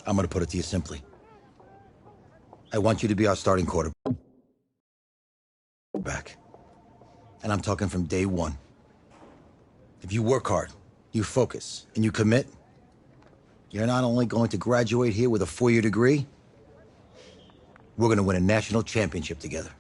I'm gonna put it to you simply. I want you to be our starting quarterback. And I'm talking from day one. If you work hard, you focus, and you commit, you're not only going to graduate here with a 4-year degree, we're gonna win a national championship together.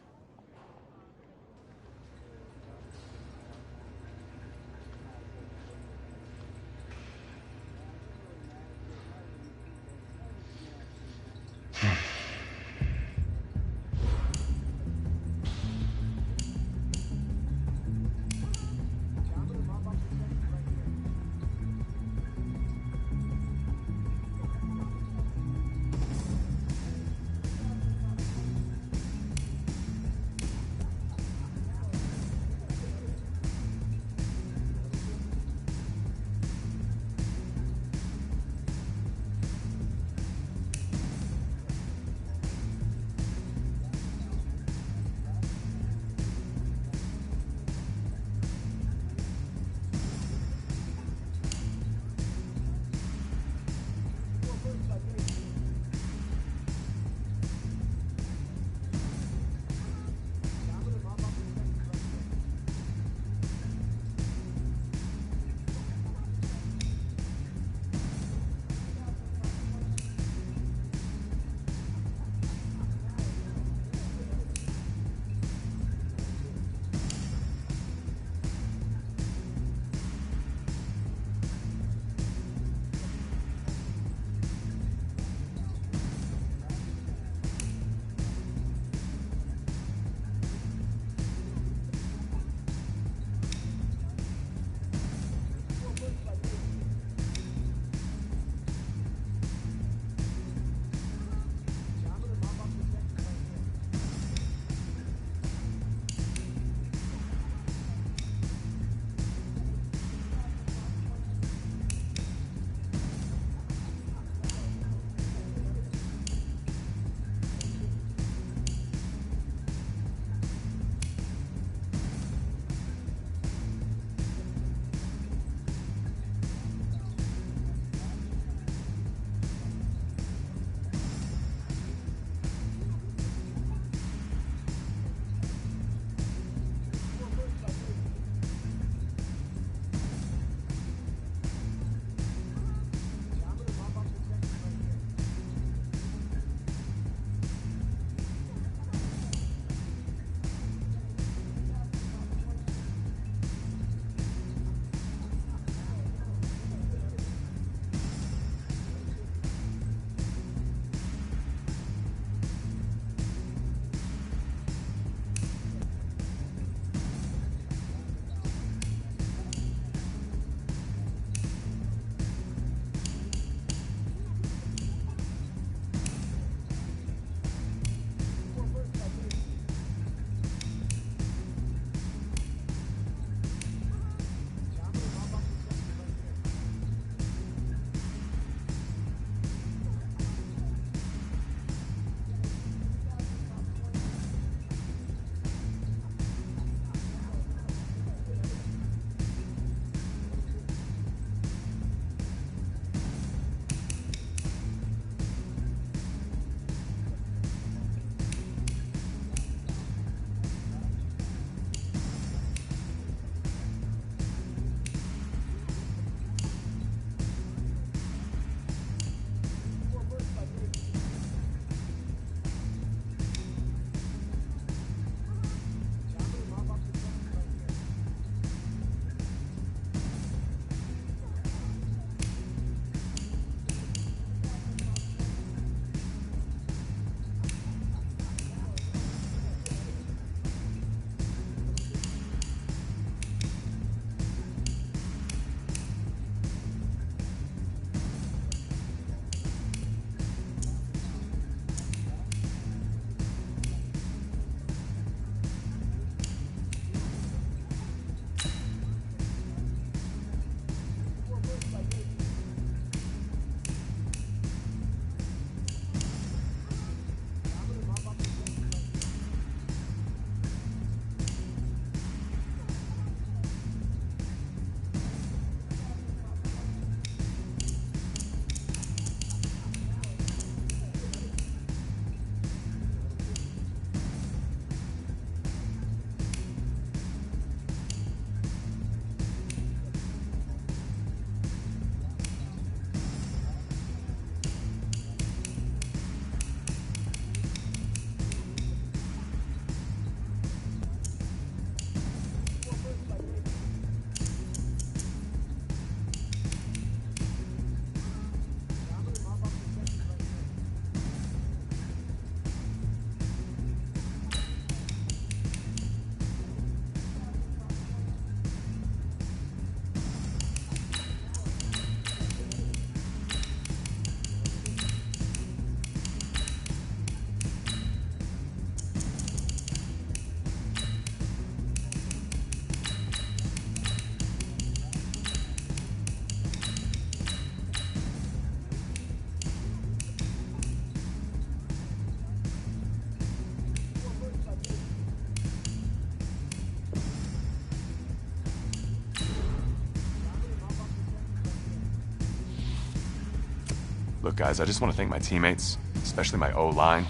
Look, guys, I just want to thank my teammates, especially my O-line.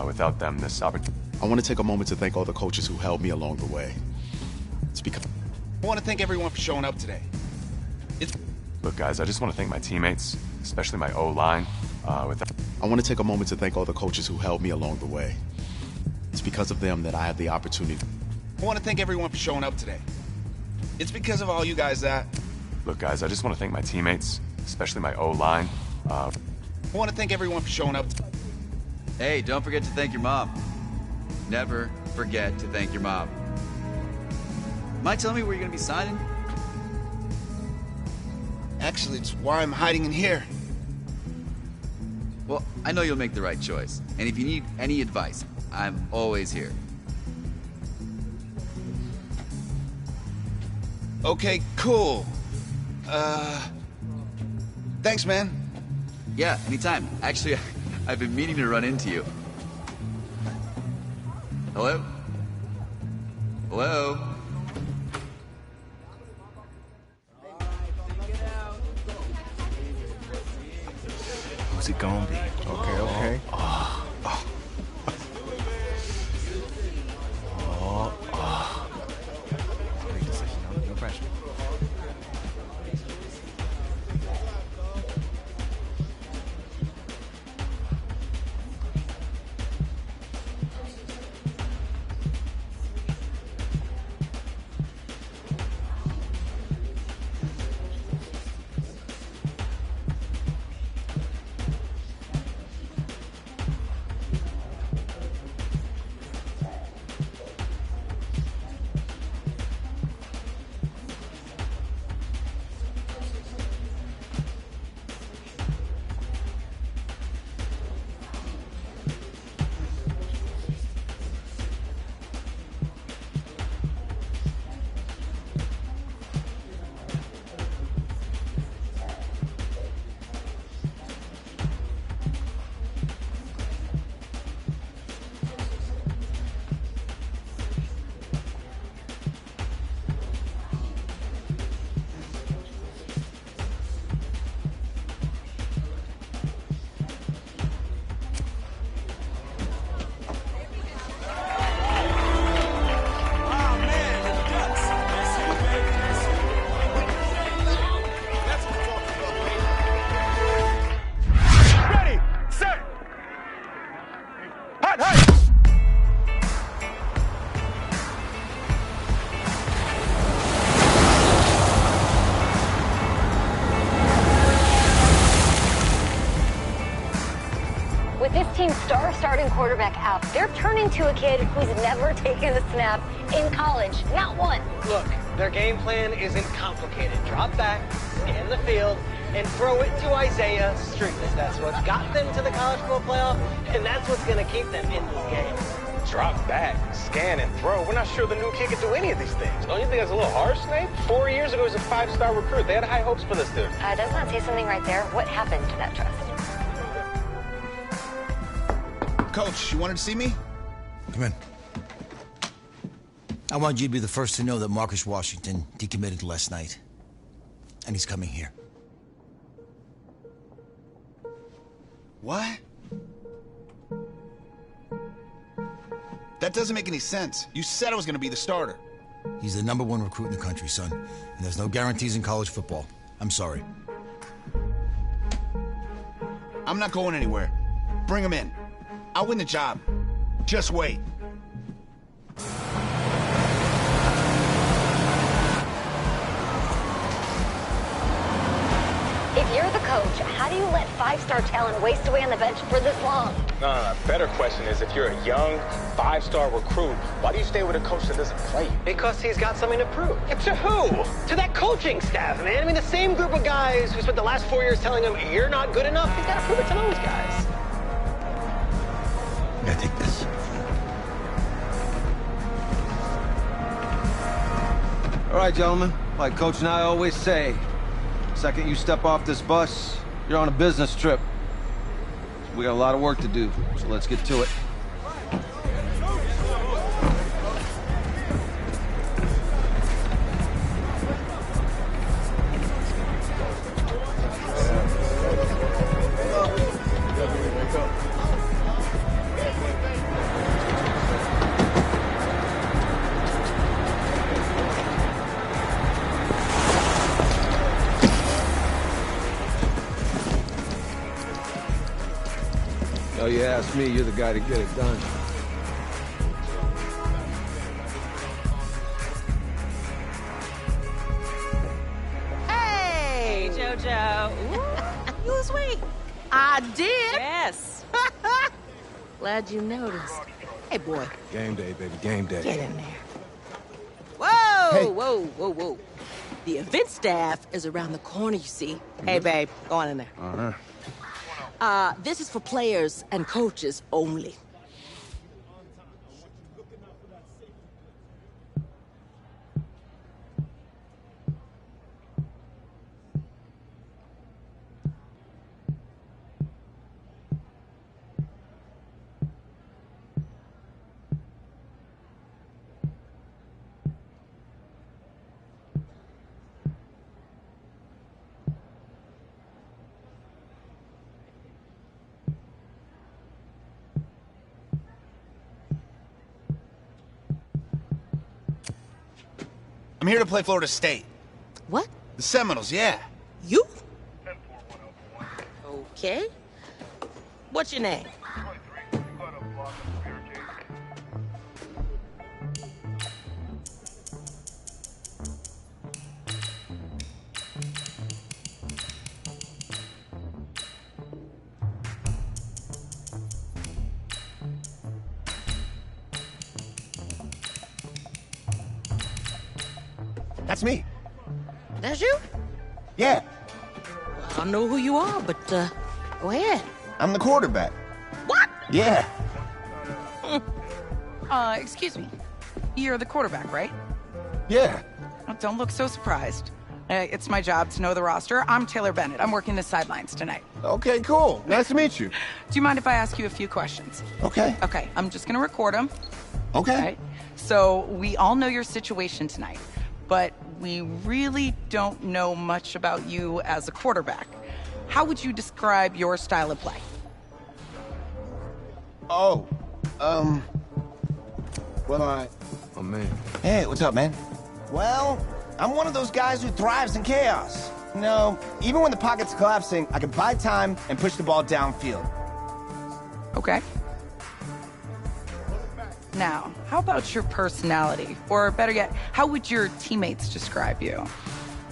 Without them, this opportunity... I want to take a moment to thank all the coaches who helped me along the way. It's because... I want to thank everyone for showing up today. Look, guys, I just want to thank my teammates, especially my O-line. I want to take a moment to thank all the coaches who helped me along the way. It's because of them that I have the opportunity. I want to thank everyone for showing up today. It's because of all you guys that... Look, guys, I just want to thank my teammates, especially my O-line. I want to thank everyone for showing up. Hey, don't forget to thank your mom. Never forget to thank your mom. Mind telling me where you're gonna be signing? Actually, it's why I'm hiding in here. Well, I know you'll make the right choice. And if you need any advice, I'm always here. Okay, cool. Thanks, man. Yeah, anytime. Actually, I've been meaning to run into you. Hello? Hello? Who's it gonna be? Okay. Great decision. No pressure. With this team's star starting quarterback out, they're turning to a kid who's never taken a snap in college. Not one. Look, their game plan isn't complicated. Drop back, scan the field, and throw it to Isaiah Streetless. That's what got them to the college football playoff, and that's what's going to keep them in this game. Drop back, scan, and throw. We're not sure the new kid can do any of these things. Don't you think that's a little harsh, Snape? 4 years ago, he was a 5-star recruit. They had high hopes for this dude. Does not say something right there. What happened to that trust? Coach, you wanted to see me? Come in. I want you to be the first to know that Marcus Washington decommitted last night. And he's coming here. What? That doesn't make any sense. You said I was going to be the starter. He's the #1 recruit in the country, son. And there's no guarantees in college football. I'm sorry. I'm not going anywhere. Bring him in. I'll win the job. Just wait. If you're the coach, how do you let 5-star talent waste away on the bench for this long? No. Better question is, if you're a young 5-star recruit, why do you stay with a coach that doesn't play you? Because he's got something to prove. To who? To that coaching staff, man. I mean, the same group of guys who spent the last 4 years telling him, you're not good enough. He's got to prove it to those guys. Yeah, take this. All right, gentlemen. Like Coach and I always say, second you step off this bus, you're on a business trip. We got a lot of work to do, so let's get to it. Well, you ask me, you're the guy to get it done. Hey, JoJo. Ooh, you was weak. I did? Yes. Glad you noticed. Hey, boy. Game day, baby, game day. Get in there. Whoa, whoa, whoa, whoa. The event staff is around the corner, you see. Hey, babe, go on in there. This is for players and coaches only. I'm here to play Florida State. What? The Seminoles, yeah. You? Okay. What's your name? That's me. That's you? Yeah, I don't know who you are, but, go ahead. I'm the quarterback. What? Yeah. Excuse me. You're the quarterback, right? Yeah. Oh, don't look so surprised. It's my job to know the roster. I'm Taylor Bennett. I'm working the sidelines tonight. Okay, cool. Nice to meet you. Do you mind if I ask you a few questions? Okay. Okay, I'm just gonna record them. Okay. Right? So, we all know your situation tonight, but we really don't know much about you as a quarterback. How would you describe your style of play? Oh, well, Oh, man. Hey, what's up, man? Well, I'm one of those guys who thrives in chaos. You know, even when the pocket's collapsing, I can buy time and push the ball downfield. Okay. Now, how about your personality? Or better yet, how would your teammates describe you?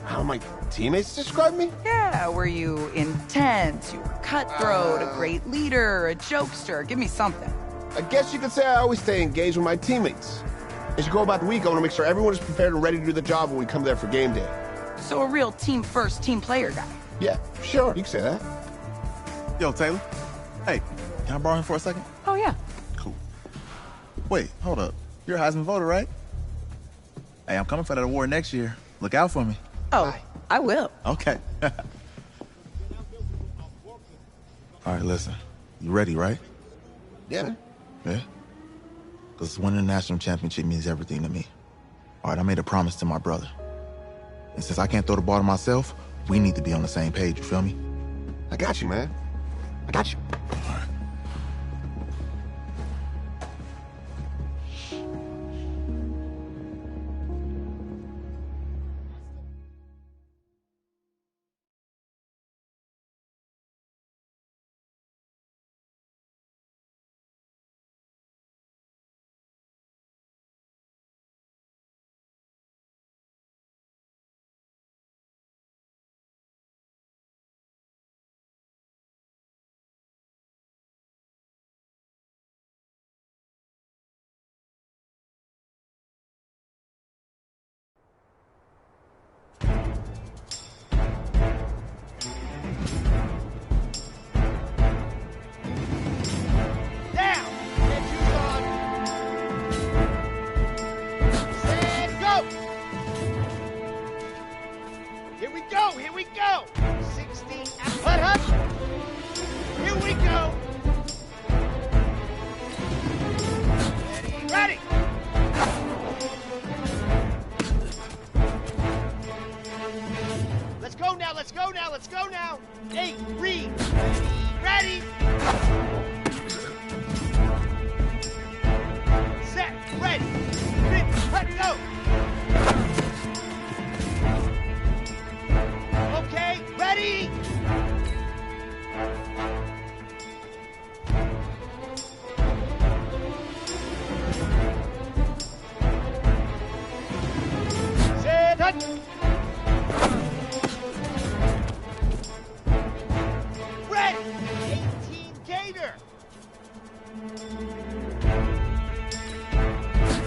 How my teammates describe me? Yeah, were you intense? You were cutthroat, a great leader, a jokester? Give me something. I guess you could say I always stay engaged with my teammates. As you go about the week, I want to make sure everyone is prepared and ready to do the job when we come there for game day. So a real team-first, team-player guy. Yeah, sure, you can say that. Yo, Taylor. Hey, can I borrow him for a second? Oh, yeah. Cool. Wait, hold up. You're a Heisman voter, right? Hey, I'm coming for that award next year. Look out for me. Oh, I will. Okay. All right, listen. You ready, right? Yeah. Yeah? Because winning the national championship means everything to me. All right, I made a promise to my brother. And since I can't throw the ball to myself, we need to be on the same page, you feel me? I got you, man. I got you. All right. Here we go. 16 and put up. Here we go. Ready. Let's go now. Let's go now. Let's go now. 8, read. Ready. Set. Ready. Let's go. Okay, ready? Cut! Ready! 18 Gator!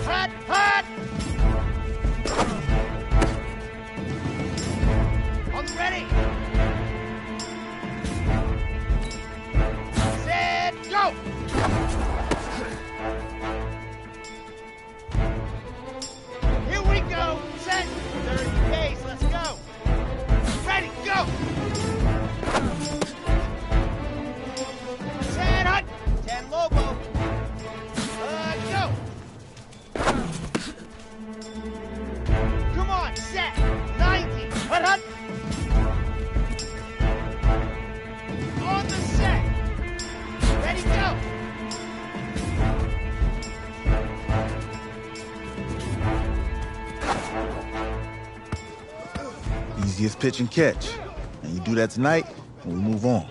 Hot, hot! On the ready! Set, go! Here we go! Set! 30 pace, let's go! Ready, go! Set, hut! 10 Lobo! Go! Come on, set! 90! Hut, hut! On the set! Ready, go! Easiest pitch and catch. And you do that tonight, and we move on.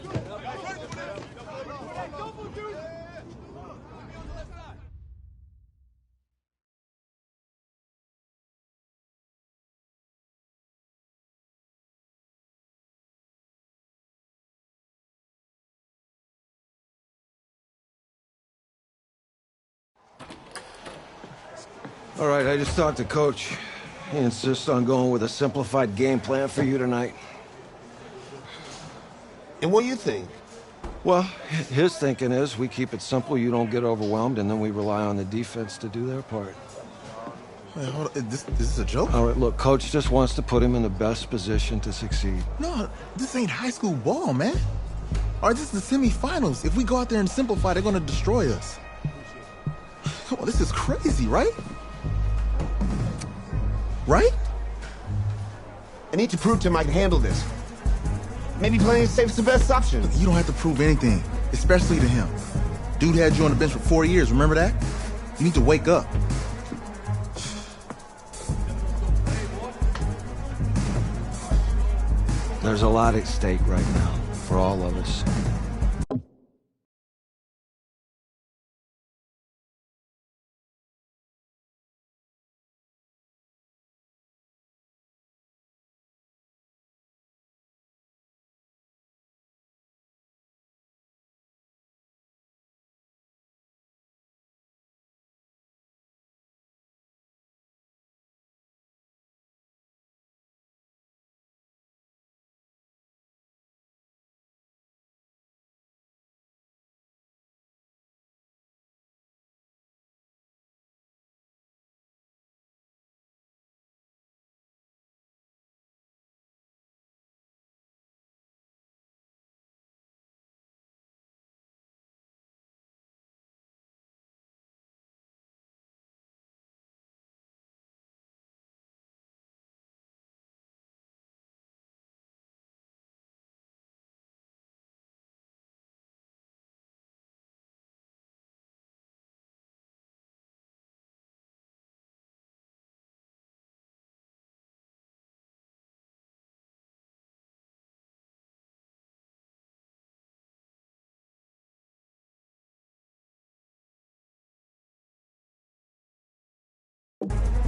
All right, I just talked to Coach. He insists on going with a simplified game plan for you tonight. And what do you think? Well, his thinking is we keep it simple, you don't get overwhelmed, and then we rely on the defense to do their part. Wait, hold on. Is this a joke? All right, look, Coach just wants to put him in the best position to succeed. No, this ain't high school ball, man. All right, this is the semifinals. If we go out there and simplify, they're going to destroy us. Come on, this is crazy, right? Right? I need to prove to him I can handle this. Maybe playing it safe is the best option. You don't have to prove anything, especially to him. Dude had you on the bench for 4 years, remember that? You need to wake up. There's a lot at stake right now for all of us.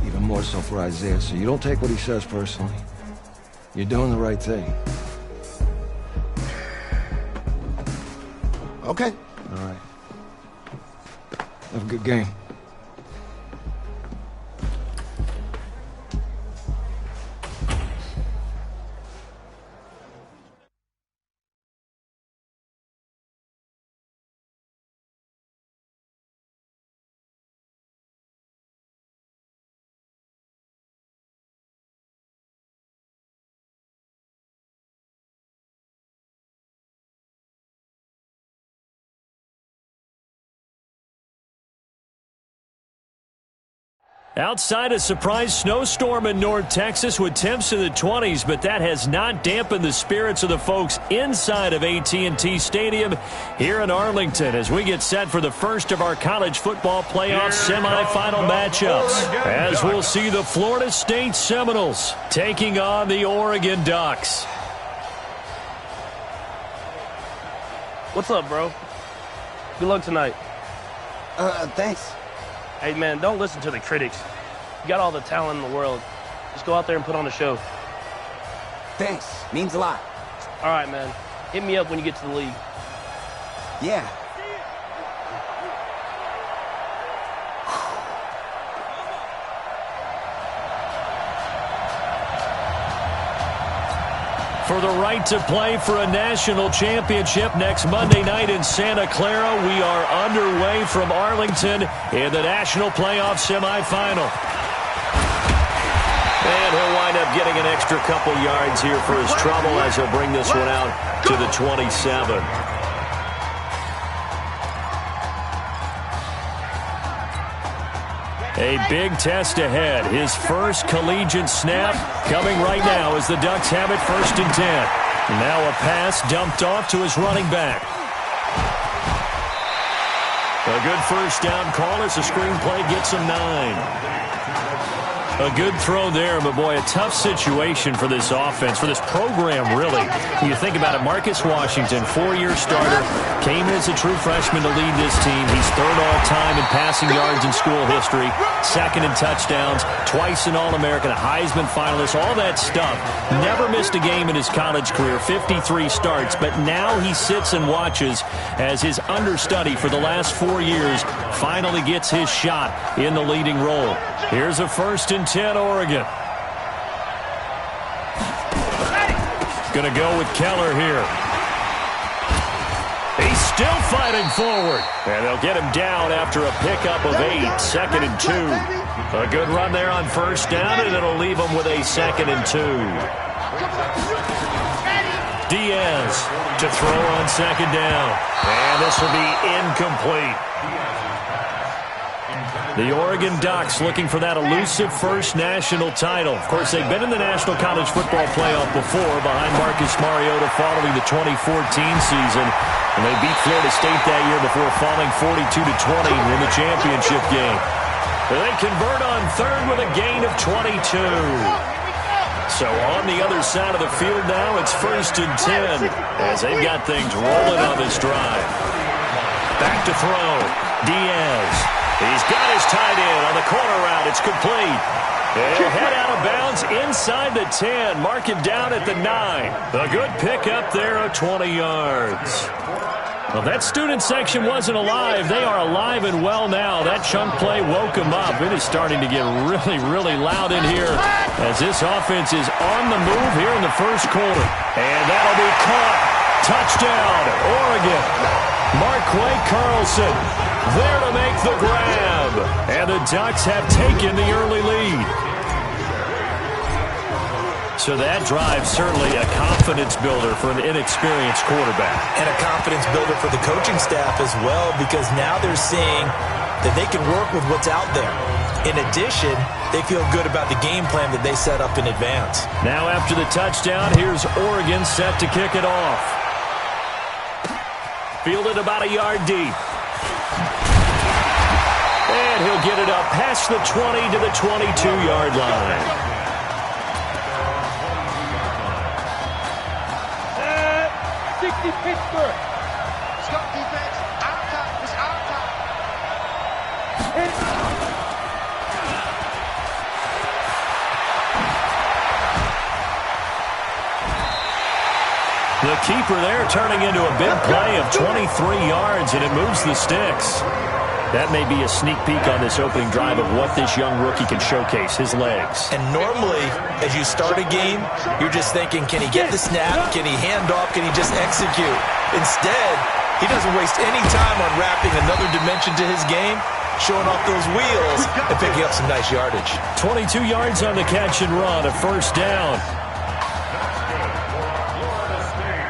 Even more so for Isaiah, so you don't take what he says personally. You're doing the right thing. Okay. All right. Have a good game. Outside a surprise snowstorm in North Texas with temps in the 20s, but that has not dampened the spirits of the folks inside of AT&T Stadium here in Arlington as we get set for the first of our college football playoff semifinal matchups. As we'll see the Florida State Seminoles taking on the Oregon Ducks. What's up, bro? Good luck tonight. Thanks. Hey, man, don't listen to the critics. You got all the talent in the world. Just go out there and put on a show. Thanks. Means a lot. All right, man. Hit me up when you get to the league. Yeah. For the right to play for a national championship next Monday night in Santa Clara, we are underway from Arlington in the national playoff semifinal. And he'll wind up getting an extra couple yards here for his trouble as he'll bring this one out to the 27. A big test ahead. His first collegiate snap coming right now as the Ducks have it 1st and 10. Now a pass dumped off to his running back. A good first down call as the screenplay gets him 9. A good throw there, but boy, a tough situation for this offense, for this program, really. When you think about it, Marcus Washington, 4-year starter, came as a true freshman to lead this team. He's 3rd all-time in passing yards in school history, 2nd in touchdowns, twice an All-American, a Heisman finalist, all that stuff. Never missed a game in his college career, 53 starts, but now he sits and watches as his understudy for the last 4 years finally gets his shot in the leading role. Here's a 1st and 10, Oregon. Gonna go with Keller here. He's still fighting forward. And they'll get him down after a pickup of 8, 2nd and 2. A good run there on 1st down, and it'll leave him with a 2nd and 2. Diaz to throw on 2nd down. And this will be incomplete. The Oregon Ducks looking for that elusive first national title. Of course, they've been in the National College Football Playoff before behind Marcus Mariota following the 2014 season. And they beat Florida State that year before falling 42-20 in the championship game. And they convert on 3rd with a gain of 22. So on the other side of the field now, it's 1st and 10 as they've got things rolling on this drive. Back to throw. Diaz. He's got his tight end on the corner route. It's complete. And he'll head out of bounds inside the 10. Mark him down at the 9. A good pickup there of 20 yards. Well, that student section wasn't alive. They are alive and well now. That chunk play woke them up. It is starting to get really, really loud in here as this offense is on the move here in the 1st quarter. And that'll be caught. Touchdown, Oregon. Marquay Carlson there to make the grab. And the Ducks have taken the early lead. So that drive certainly a confidence builder for an inexperienced quarterback. And a confidence builder for the coaching staff as well, because now they're seeing that they can work with what's out there. In addition, they feel good about the game plan that they set up in advance. Now after the touchdown, here's Oregon set to kick it off. Fielded about a yard deep. And he'll get it up past the 20 to the 22-yard line. 60 Pittsburgh. Scott defense. Out top. It's out top. The keeper there turning into a big play of 23 yards, and it moves the sticks. That may be a sneak peek on this opening drive of what this young rookie can showcase, his legs. And normally, as you start a game, you're just thinking, can he get the snap? Can he hand off? Can he just execute? Instead, he doesn't waste any time on wrapping another dimension to his game, showing off those wheels and picking up some nice yardage. 22 yards on the catch and run, a 1st down.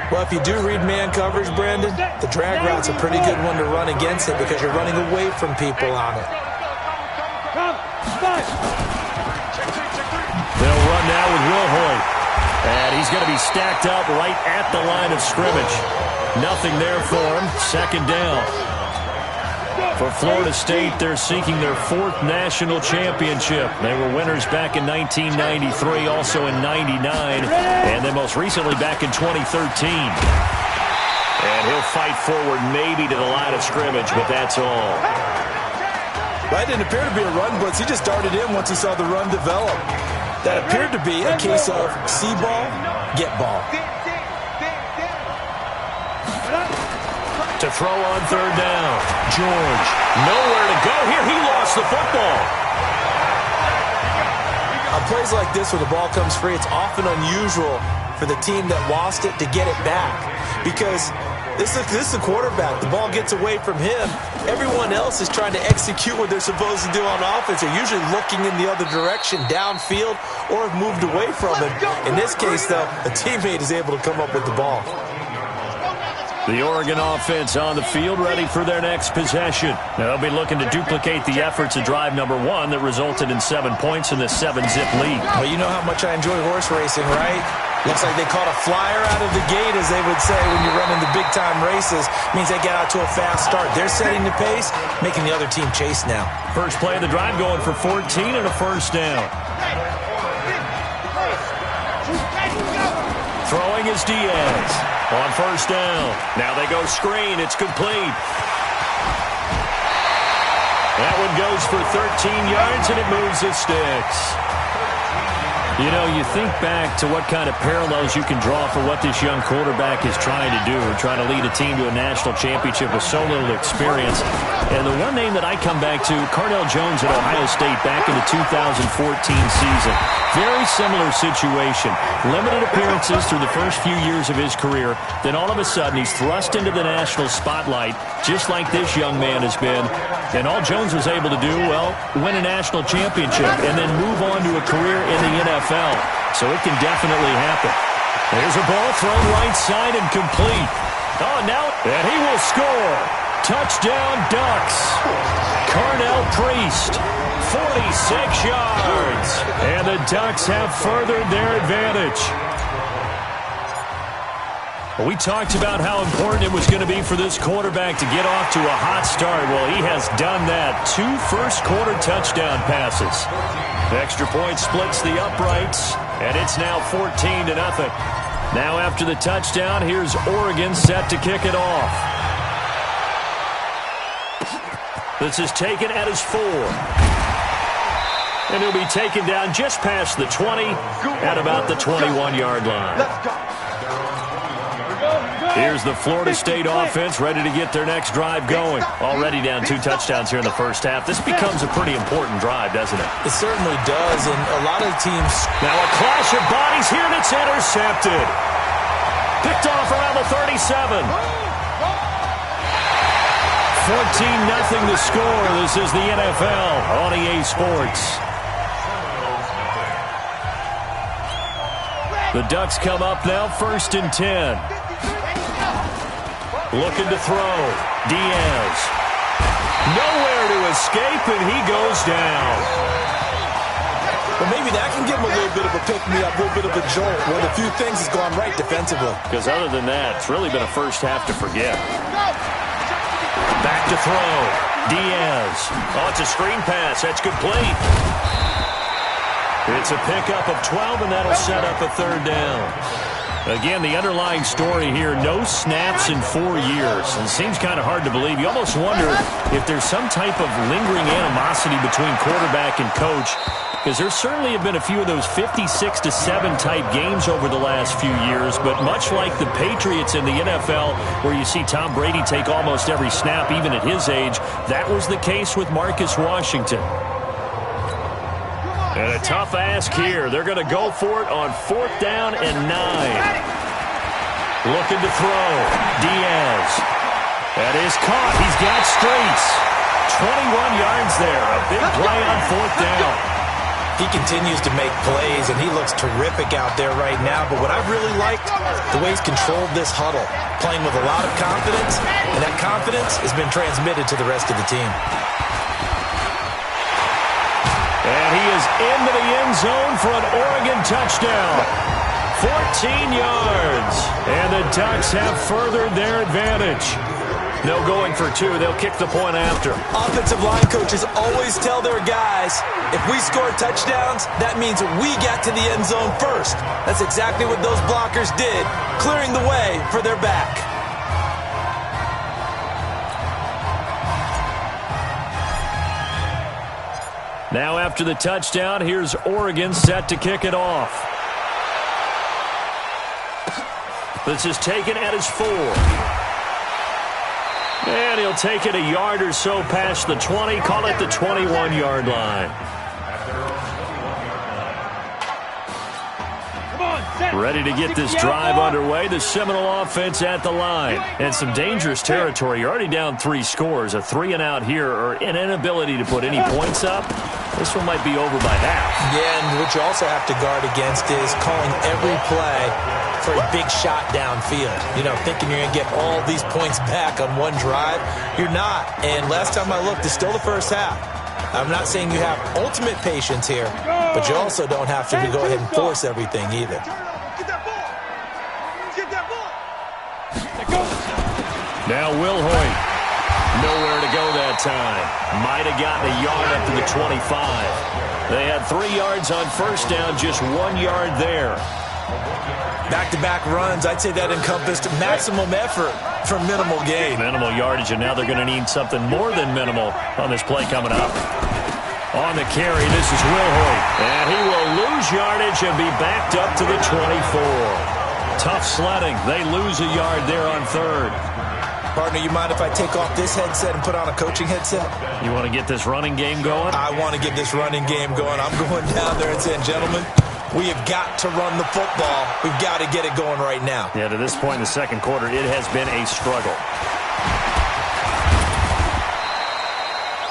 Well, if you do read man coverage, Brandon, the drag route's a pretty good one to run against it because you're running away from people on it. They'll run now with Will Hoyt. And he's going to be stacked up right at the line of scrimmage. Nothing there for him. 2nd down. For Florida State, they're seeking their 4th national championship. They were winners back in 1993, also in 99, and then most recently back in 2013. And he'll fight forward maybe to the line of scrimmage, but that's all. That didn't appear to be a run blitz. He just darted in once he saw the run develop. that appeared to be a case of see ball, get ball. To throw on third down. George, nowhere to go here. He lost the football. On plays like this where the ball comes free, it's often unusual for the team that lost it to get it back. Because this is the quarterback. The ball gets away from him. Everyone else is trying to execute what they're supposed to do on offense. They're usually looking in the other direction, downfield, or have moved away from him. In this case, though, a teammate is able to come up with the ball. The Oregon offense on the field, ready for their next possession. They'll be looking to duplicate the efforts of drive number 1 that resulted in 7 points in the 7-zip lead. Well, you know how much I enjoy horse racing, right? Looks like they caught a flyer out of the gate, as they would say when you're running the big-time races. Means they get out to a fast start. They're setting the pace, making the other team chase now. First play of the drive going for 14 and a first down. Throwing is Diaz. On first down. Now they go screen. It's complete. That one goes for 13 yards, and it moves the sticks. You know, you think back to what kind of parallels you can draw for what this young quarterback is trying to do, trying to lead a team to a national championship with so little experience. And the one name that I come back to, Cardell Jones at Ohio State back in the 2014 season. Very similar situation. Limited appearances through the first few years of his career. Then all of a sudden, he's thrust into the national spotlight, just like this young man has been. And all Jones was able to do, well, win a national championship and then move on to a career in the NFL. So it can definitely happen. There's a ball thrown right side and complete. Oh, now, and he will score. Touchdown, Ducks. Carnell Priest, 46 yards. And the Ducks have furthered their advantage. We talked about how important it was going to be for this quarterback to get off to a hot start. Well, he has done that. 2 first-quarter touchdown passes. The extra point splits the uprights, and it's now 14-0. Now after the touchdown, here's Oregon set to kick it off. This is taken at his 4. And he'll be taken down just past the 20 at about the 21-yard line. Let's go. Here's the Florida State offense ready to get their next drive going. Already down 2 touchdowns here in the first half. This becomes a pretty important drive, doesn't it? It certainly does, and a lot of teams... Now a clash of bodies here, and it's intercepted. Picked off around the 37. 14-0 the score. This is the NFL on EA Sports. The Ducks come up now, 1st and 10. Looking to throw. Diaz. Nowhere to escape, and he goes down. Well, maybe that can give him a little bit of a pick-me-up, a little bit of a jolt. One of the few things has gone right defensively. Because other than that, it's really been a first half to forget. Back to throw. Diaz. Oh, it's a screen pass. That's complete. It's a pickup of 12, and that'll set up a 3rd down. Again, the underlying story here, no snaps in 4 years. And it seems kind of hard to believe. You almost wonder if there's some type of lingering animosity between quarterback and coach, because there certainly have been a few of those 56-7 type games over the last few years. But much like the Patriots in the NFL, where you see Tom Brady take almost every snap, even at his age, that was the case with Marcus Washington. And a tough ask here. They're going to go for it on 4th down and 9. Looking to throw. Diaz. That is caught. He's got streaks. 21 yards there. A big play on 4th down. He continues to make plays, and he looks terrific out there right now. But what I've really liked, the way he's controlled this huddle, playing with a lot of confidence, and that confidence has been transmitted to the rest of the team. And he is into the end zone for an Oregon touchdown. 14 yards. And the Ducks have furthered their advantage. No going for 2. They'll kick the point after. Offensive line coaches always tell their guys, if we score touchdowns, that means we got to the end zone first. That's exactly what those blockers did, clearing the way for their back. Now after the touchdown, here's Oregon set to kick it off. This is taken at his 4. And he'll take it a yard or so past the 20, call it the 21-yard line. Ready to get this drive underway. The Seminole offense at the line. And some dangerous territory. You're already down 3 scores. A 3-and-out here or an inability to put any points up. This one might be over by half. Yeah, and what you also have to guard against is calling every play for a big shot downfield. You know, thinking you're going to get all these points back on one drive. You're not. And last time I looked, it's still the first half. I'm not saying you have ultimate patience here, but you also don't have to go ahead and force everything either. Now Wilhoit. Nowhere to go that time. Might have gotten a yard up to the 25. They had 3 yards on first down, just 1 yard there. Back-to-back runs, I'd say that encompassed maximum effort for minimal gain. Minimal yardage, and now they're going to need something more than minimal on this play coming up. On the carry, this is Wilhoit. And he will lose yardage and be backed up to the 24. Tough sledding. They lose a yard there on third. Partner, you mind if I take off this headset and put on a coaching headset? You want to get this running game going? I want to get this running game going. I'm going down there and saying, gentlemen, we have got to run the football. We've got to get it going right now. Yeah, to this point in the second quarter, it has been a struggle.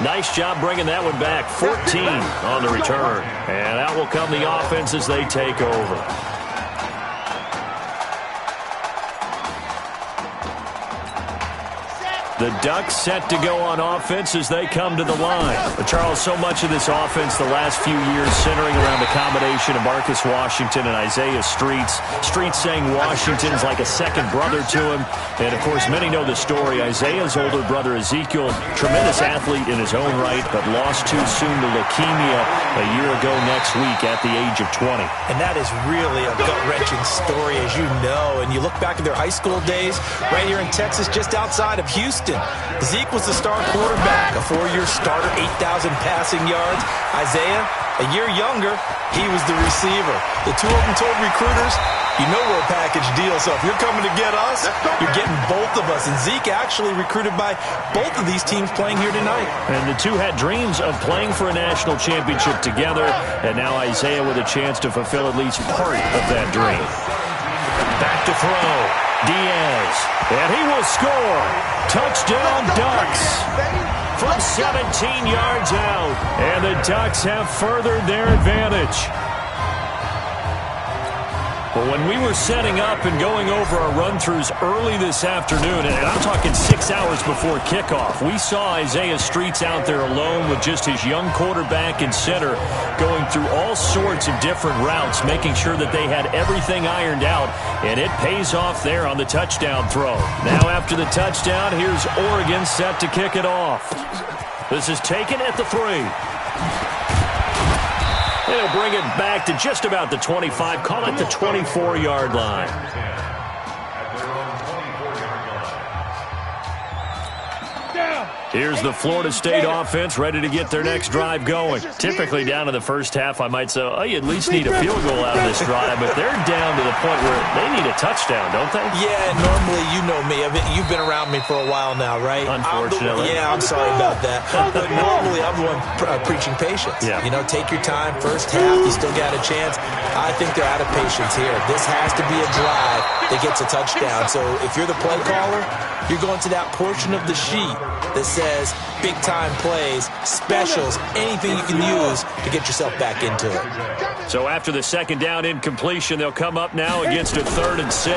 Nice job bringing that one back. 14 on the return. And out will come the offense as they take over. The Ducks set to go on offense as they come to the line. But Charles, so much of this offense the last few years centering around the combination of Marcus Washington and Isaiah Streets. Streets saying Washington's like a second brother to him. And, of course, many know the story. Isaiah's older brother, Ezekiel, tremendous athlete in his own right, but lost too soon to leukemia a year ago next week at the age of 20. And that is really a gut-wrenching story, as you know. And you look back at their high school days right here in Texas, just outside of Houston. Zeke was the star quarterback, a 4-year starter, 8,000 passing yards. Isaiah, a year younger, he was the receiver. The two of them told recruiters, you know we're a package deal, so if you're coming to get us, you're getting both of us. And Zeke actually recruited by both of these teams playing here tonight. And the two had dreams of playing for a national championship together, and now Isaiah with a chance to fulfill at least part of that dream. Back to throw. Diaz. And he will score. Touchdown, Ducks. From 17 yards out. And the Ducks have furthered their advantage. Well, when we were setting up and going over our run-throughs early this afternoon, and I'm talking 6 hours before kickoff, we saw Isaiah Streets out there alone with just his young quarterback and center going through all sorts of different routes, making sure that they had everything ironed out, and it pays off there on the touchdown throw. Now after the touchdown, here's Oregon set to kick it off. This is taken at the 3. They'll bring it back to just about the 25, call it the 24-yard line. Here's the Florida State offense ready to get their next drive going. Typically down to the first half, I might say, oh, you at least need a field goal out of this drive, but they're down to the point where they need a touchdown, don't they? Yeah, normally, you know me. I mean, you've been around me for a while now, right? Unfortunately. I'm sorry about that. But normally, I'm the one preaching patience. Yeah. You know, take your time. First half, you still got a chance. I think they're out of patience here. This has to be a drive that gets a touchdown. So if you're the play caller, you're going to that portion of the sheet that says big-time plays, specials, anything you can use to get yourself back into it. So after the second down incompletion, they'll come up now against a 3rd and 6.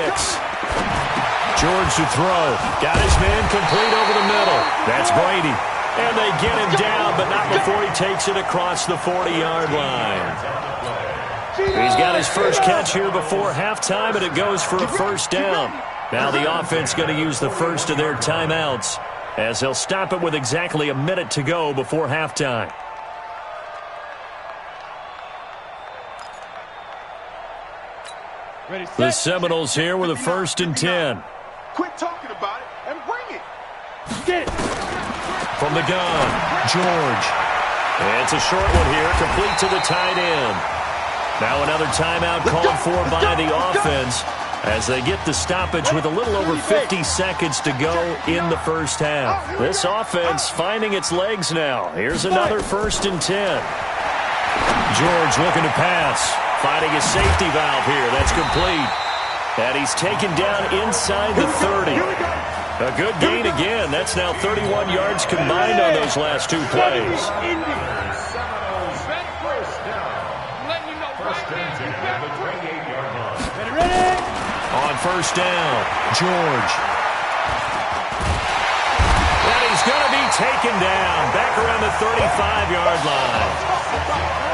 George to throw. Got his man complete over the middle. That's Brady. And they get him down, but not before he takes it across the 40-yard line. He's got his first catch here before halftime, and it goes for a first down. Now the offense going to use the first of their timeouts, as they'll stop it with exactly a minute to go before halftime. The Seminoles here with a 1st and 10. Quit talking about it and bring it. Get it. From the gun, George. It's a short one here, complete to the tight end. Now another timeout called for by the offense as they get the stoppage with a little over 50 seconds to go in the first half. This offense finding its legs now. Here's another 1st and 10. George looking to pass, finding a safety valve here. That's complete. And he's taken down inside the 30. A good gain again. That's now 31 yards combined on those last 2 plays. On 1st down, George. And he's going to be taken down back around the 35-yard line.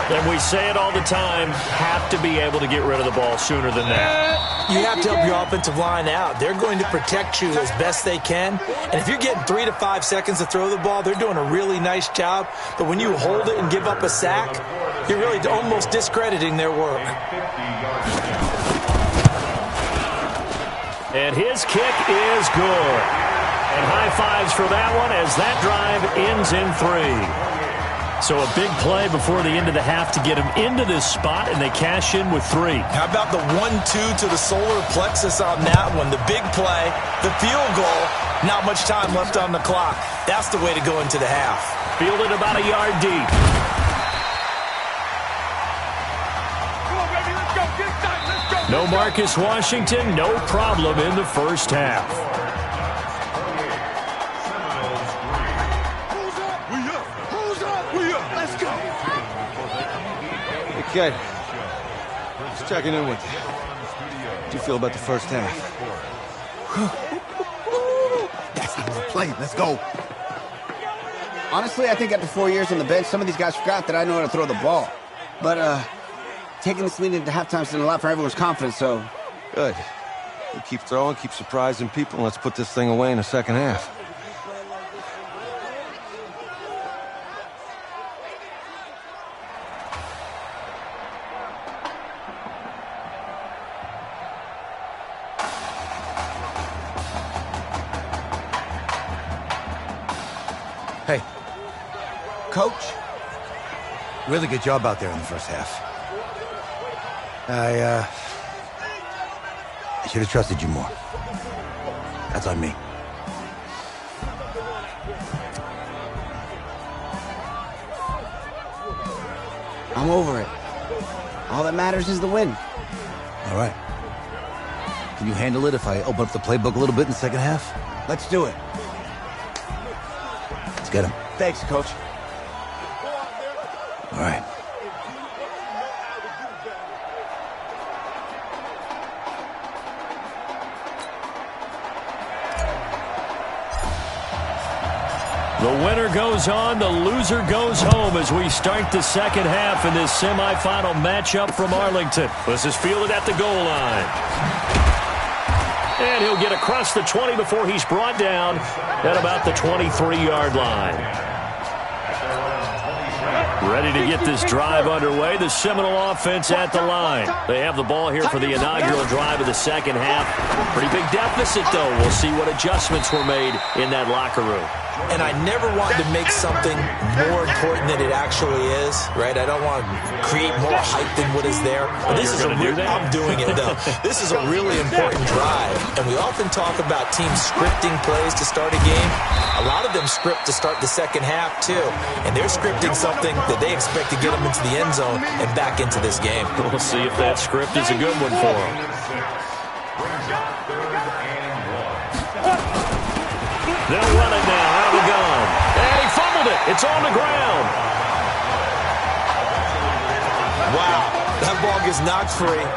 And we say it all the time, have to be able to get rid of the ball sooner than that. You have to help your offensive line out. They're going to protect you as best they can. And if you're getting 3 to 5 seconds to throw the ball, they're doing a really nice job. But when you hold it and give up a sack, you're really almost discrediting their work. And his kick is good. And high fives for that one as that drive ends in 3. So a big play before the end of the half to get him into this spot, and they cash in with 3. How about the 1-2 to the solar plexus on that one? The big play, the field goal, not much time left on the clock. That's the way to go into the half. Fielded about a yard deep. No Marcus Washington, no problem in the first half. Let's go. Hey, kid. Just checking in with you. How do you feel about the first half? That's how we play. Let's go. Honestly, I think after 4 years on the bench, some of these guys forgot that I know how to throw the ball. But, taking this lead into halftime's done a lot for everyone's confidence, so... Good. We keep throwing, keep surprising people, and let's put this thing away in the second half. Hey. Coach. Really good job out there in the first half. I should have trusted you more. That's on me. I'm over it. All that matters is the win. All right. Can you handle it if I open up the playbook a little bit in the second half? Let's do it. Let's get him. Thanks, Coach. All right. The winner goes on, the loser goes home as we start the second half in this semifinal matchup from Arlington. This is fielded at the goal line. And he'll get across the 20 before he's brought down at about the 23-yard line. Ready to get this drive underway. The Seminole offense at the line. They have the ball here for the inaugural drive of the second half. Pretty big deficit, though. We'll see what adjustments were made in that locker room. And I never want to make something more important than it actually is, right? I don't want to create more hype than what is there. But this is I'm doing it, though. This is a really important drive. And we often talk about teams scripting plays to start a game. A lot of them script to start the second half, too. And they're scripting something that they expect to get them into the end zone and back into this game. We'll see if that script is a good one for them. They'll run it now out of the gun. And he fumbled it. It's on the ground. Wow. That ball gets knocked free,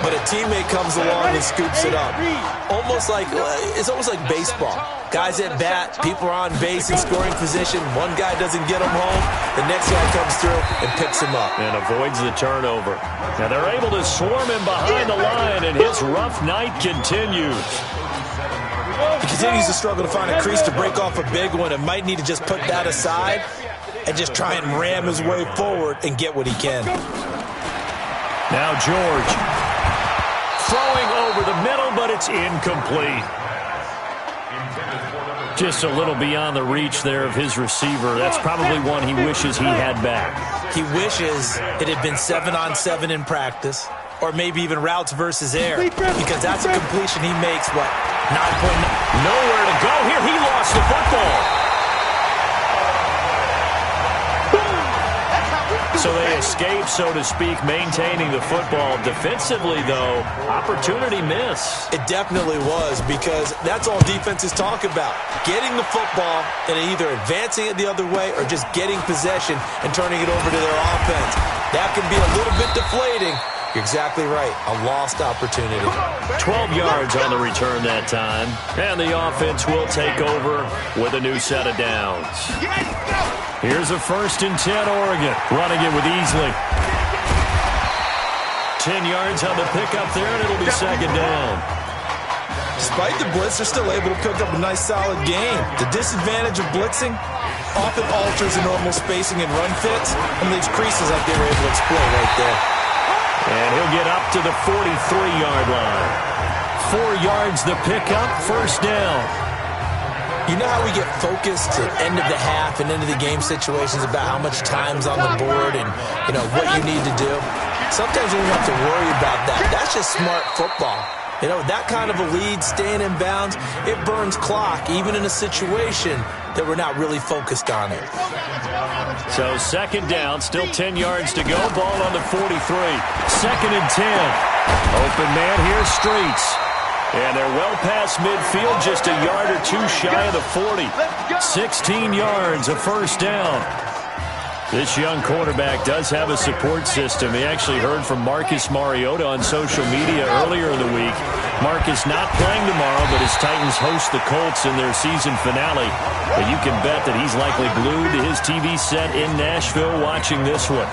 but a teammate comes along and scoops it up. It's almost like baseball. Guys at bat, people are on base in scoring position. One guy doesn't get him home. The next guy comes through and picks him up. And avoids the turnover. Now they're able to swarm him behind the line, and his rough night continues. He continues to struggle to find a crease to break off a big one and might need to just put that aside and just try and ram his way forward and get what he can. Now George throwing over the middle, but it's incomplete. Just a little beyond the reach there of his receiver. That's probably one he wishes he had back. He wishes it had been 7-on-7 in practice, or maybe even routes versus air, because that's a completion he makes, 9.9. Nowhere to go here. He lost the football. So they escape, so to speak, maintaining the football. Defensively, though, opportunity miss. It definitely was, because that's all defenses talk about. Getting the football and either advancing it the other way or just getting possession and turning it over to their offense. That can be a little bit deflating. You're exactly right. A lost opportunity. 12 yards on the return that time. And the offense will take over with a new set of downs. Here's a 1st and 10 Oregon. Running it with Easley. 10 yards on the pickup there, and it'll be 2nd down. Despite the blitz, they're still able to pick up a nice, solid gain. The disadvantage of blitzing often alters the normal spacing and run fits and leaves creases like they were able to exploit right there. And he'll get up to the 43-yard line. 4 yards the pickup, 1st down. You know how we get focused at end of the half and into the game situations about how much time's on the board and, what you need to do? Sometimes we don't have to worry about that. That's just smart football. That kind of a lead, staying in bounds, it burns clock, even in a situation that we're not really focused on it. So 2nd down, still 10 yards to go. Ball on the 43. 2nd and 10. Open man here, Streets. And they're well past midfield, just a yard or two shy of the 40. 16 yards, a 1st down. This young quarterback does have a support system. He actually heard from Marcus Mariota on social media earlier in the week. Marcus not playing tomorrow, but his Titans host the Colts in their season finale. But you can bet that he's likely glued to his TV set in Nashville watching this one.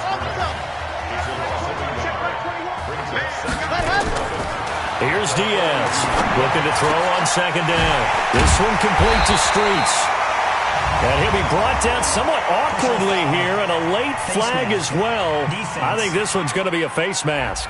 Here's Diaz, looking to throw on 2nd down. This one complete to Streets. And he'll be brought down somewhat awkwardly here, and a late flag as well. I think this one's going to be a face mask.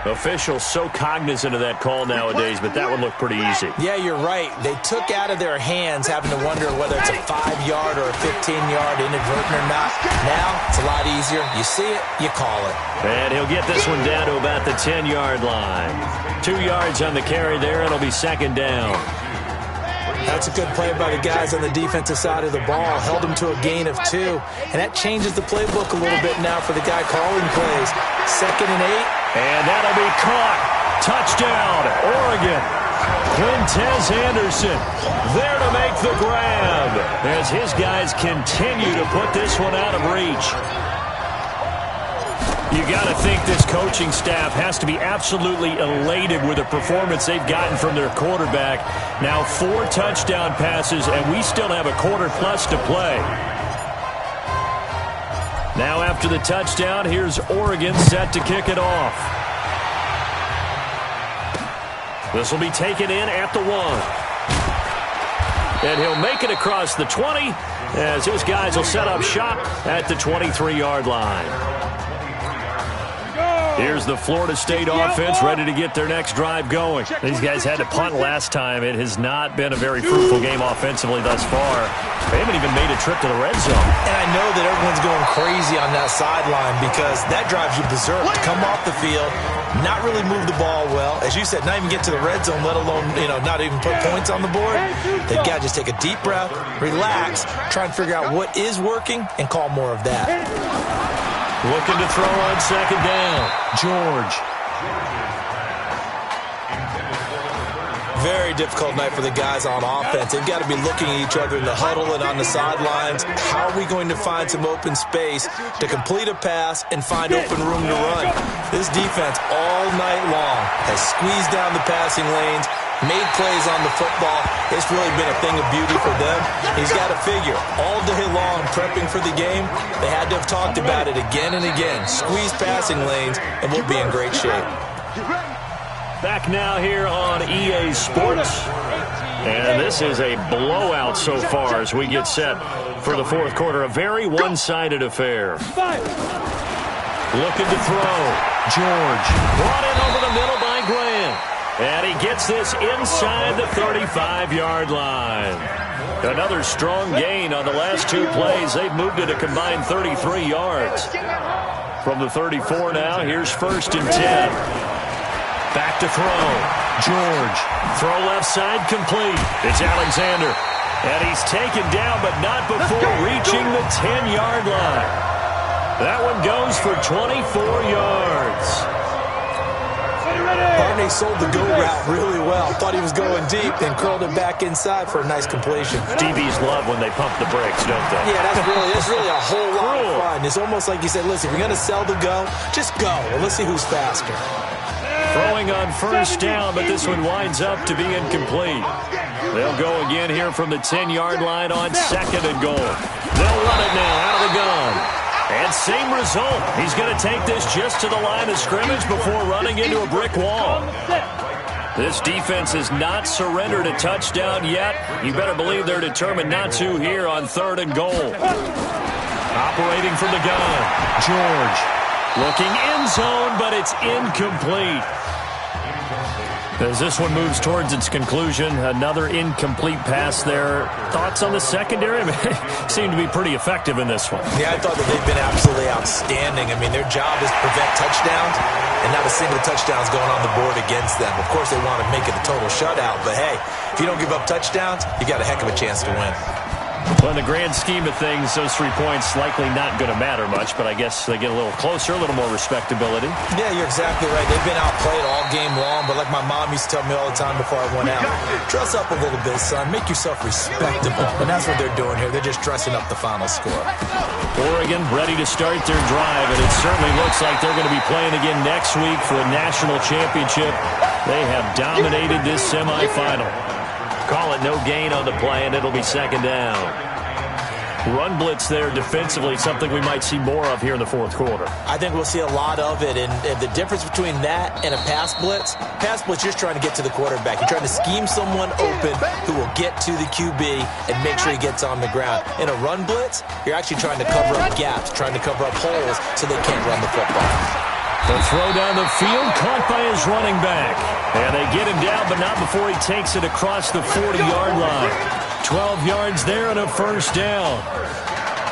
Officials so cognizant of that call nowadays, but that would look pretty easy. Yeah, you're right. They took out of their hands having to wonder whether it's a 5-yard or a 15-yard inadvertent or not. Now, it's a lot easier. You see it, you call it. And he'll get this one down to about the 10-yard line. 2 yards on the carry there, and it'll be 2nd down. That's a good play by the guys on the defensive side of the ball. Held them to a gain of 2. And that changes the playbook a little bit now for the guy calling plays. 2nd and 8. And that'll be caught. Touchdown, Oregon. Quintez Anderson there to make the grab as his guys continue to put this one out of reach. You got to think this coaching staff has to be absolutely elated with the performance they've gotten from their quarterback. Now 4 touchdown passes, and we still have a quarter plus to play. Now after the touchdown, here's Oregon set to kick it off. This will be taken in at the 1. And he'll make it across the 20 as his guys will set up shop at the 23-yard line. Here's the Florida State offense ready to get their next drive going. These guys had to punt last time. It has not been a very fruitful game offensively thus far. They haven't even made a trip to the red zone. And I know that everyone's going crazy on that sideline because that drives you berserk. To come off the field, not really move the ball well. As you said, not even get to the red zone, let alone, not even put points on the board. They've got to just take a deep breath, relax, try and figure out what is working, and call more of that. Looking to throw on 2nd down. George. Very difficult night for the guys on offense. They've got to be looking at each other in the huddle and on the sidelines. How are we going to find some open space to complete a pass and find open room to run? This defense all night long has squeezed down the passing lanes, made plays on the football. It's really been a thing of beauty for them. He's got to figure, all day long prepping for the game, they had to have talked about it again and again. Squeeze passing lanes, and we'll be in great shape. Back now here on EA Sports. And this is a blowout so far as we get set for the 4th quarter. A very one-sided affair. Looking to throw. George. Brought in over the middle by Graham. And he gets this inside the 35-yard line. Another strong gain on the last two plays. They've moved it a combined 33 yards. From the 34 now, here's 1st and 10. Back to throw. George. Throw left side complete. It's Alexander. And he's taken down, but not before reaching the 10-yard line. That one goes for 24 yards. Barney sold the go route really well. Thought he was going deep, then curled it back inside for a nice completion. DBs love when they pump the brakes, don't they? Yeah, that's really a whole lot of fun. It's almost like you said, listen, if you're going to sell the go, just go. Well, let's see who's faster. Throwing on 1st down, but this one winds up to be incomplete. They'll go again here from the 10-yard line on 2nd and goal. They'll run it now out of the gun. And same result. He's going to take this just to the line of scrimmage before running into a brick wall. This defense has not surrendered a touchdown yet. You better believe they're determined not to here on 3rd and goal. Operating from the gun, George. Looking end zone, but it's incomplete. As this one moves towards its conclusion, another incomplete pass there. Thoughts on the secondary? Seem to be pretty effective in this one. Yeah, I thought that they've been absolutely outstanding. I mean, their job is to prevent touchdowns, and not a single touchdown's going on the board against them. Of course, they want to make it a total shutout, but hey, if you don't give up touchdowns, you got a heck of a chance to win. Well, in the grand scheme of things, those 3 points likely not going to matter much, but I guess they get a little closer, a little more respectability. Yeah, you're exactly right. They've been outplayed all game long, but like my mom used to tell me all the time before I went out, dress up a little bit, son. Make yourself respectable. And that's what they're doing here. They're just dressing up the final score. Oregon ready to start their drive, and it certainly looks like they're going to be playing again next week for a national championship. They have dominated this semifinal. Call it no gain on the play, and it'll be 2nd down. Run blitz there defensively, something we might see more of here in the 4th quarter. I think we'll see a lot of it, and the difference between that and a pass blitz, you're just trying to get to the quarterback. You're trying to scheme someone open who will get to the QB and make sure he gets on the ground. In a run blitz, you're actually trying to cover up gaps, trying to cover up holes so they can't run the football. The throw down the field, caught by his running back. And they get him down, but not before he takes it across the 40-yard line. 12 yards there and a 1st down.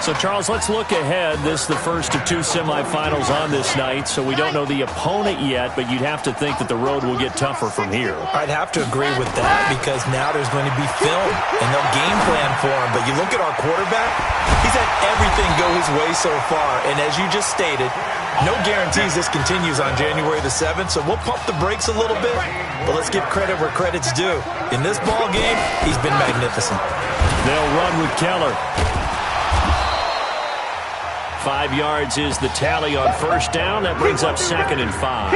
So, Charles, let's look ahead. This is the first of 2 semifinals on this night, so we don't know the opponent yet, but you'd have to think that the road will get tougher from here. I'd have to agree with that because now there's going to be film, and they'll game plan for him. But you look at our quarterback, he's had everything go his way so far, and as you just stated, no guarantees this continues on January the 7th, so we'll pump the brakes a little bit, but let's give credit where credit's due. In this ball game, he's been magnificent. They'll run with Keller. 5 yards is the tally on 1st down. That brings up 2nd and 5.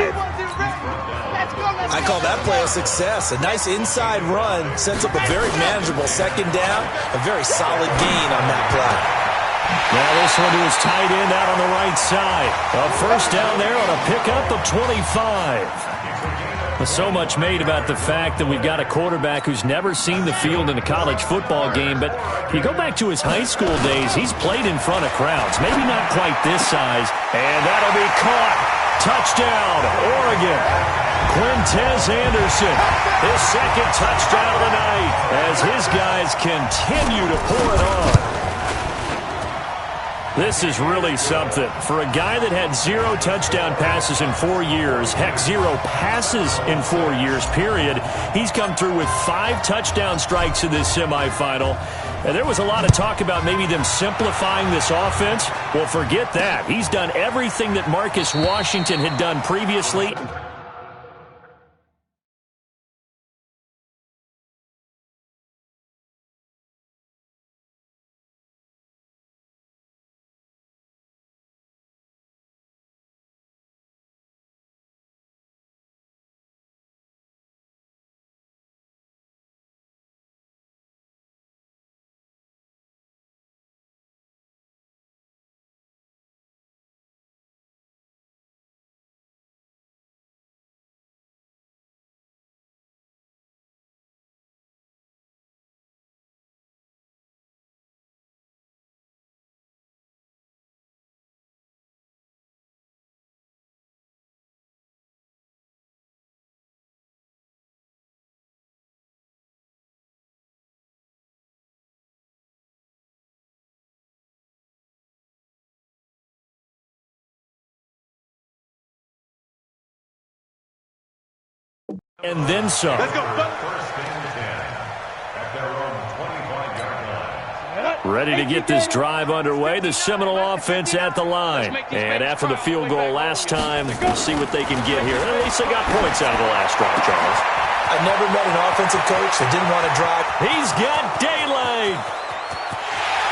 I call that play a success. A nice inside run sets up a very manageable 2nd down, a very solid gain on that play. Now this one to his tight end out on the right side. A 1st down there on a pickup of 25. So much made about the fact that we've got a quarterback who's never seen the field in a college football game, but if you go back to his high school days, he's played in front of crowds, maybe not quite this size, and that'll be caught. Touchdown, Oregon. Quintez Anderson, his 2nd touchdown of the night as his guys continue to pour it on. This is really something. For a guy that had 0 touchdown passes in 4 years, heck, 0 passes in 4 years, period, he's come through with 5 touchdown strikes in this semifinal. And there was a lot of talk about maybe them simplifying this offense. Well, forget that. He's done everything that Marcus Washington had done previously. And then some. Let's go. Ready to get this drive underway. The Seminole offense at the line. And after the field goal last time, we'll see what they can get here. At least they got points out of the last drive, Charles. I've never met an offensive coach that didn't want to drive. He's got daylight.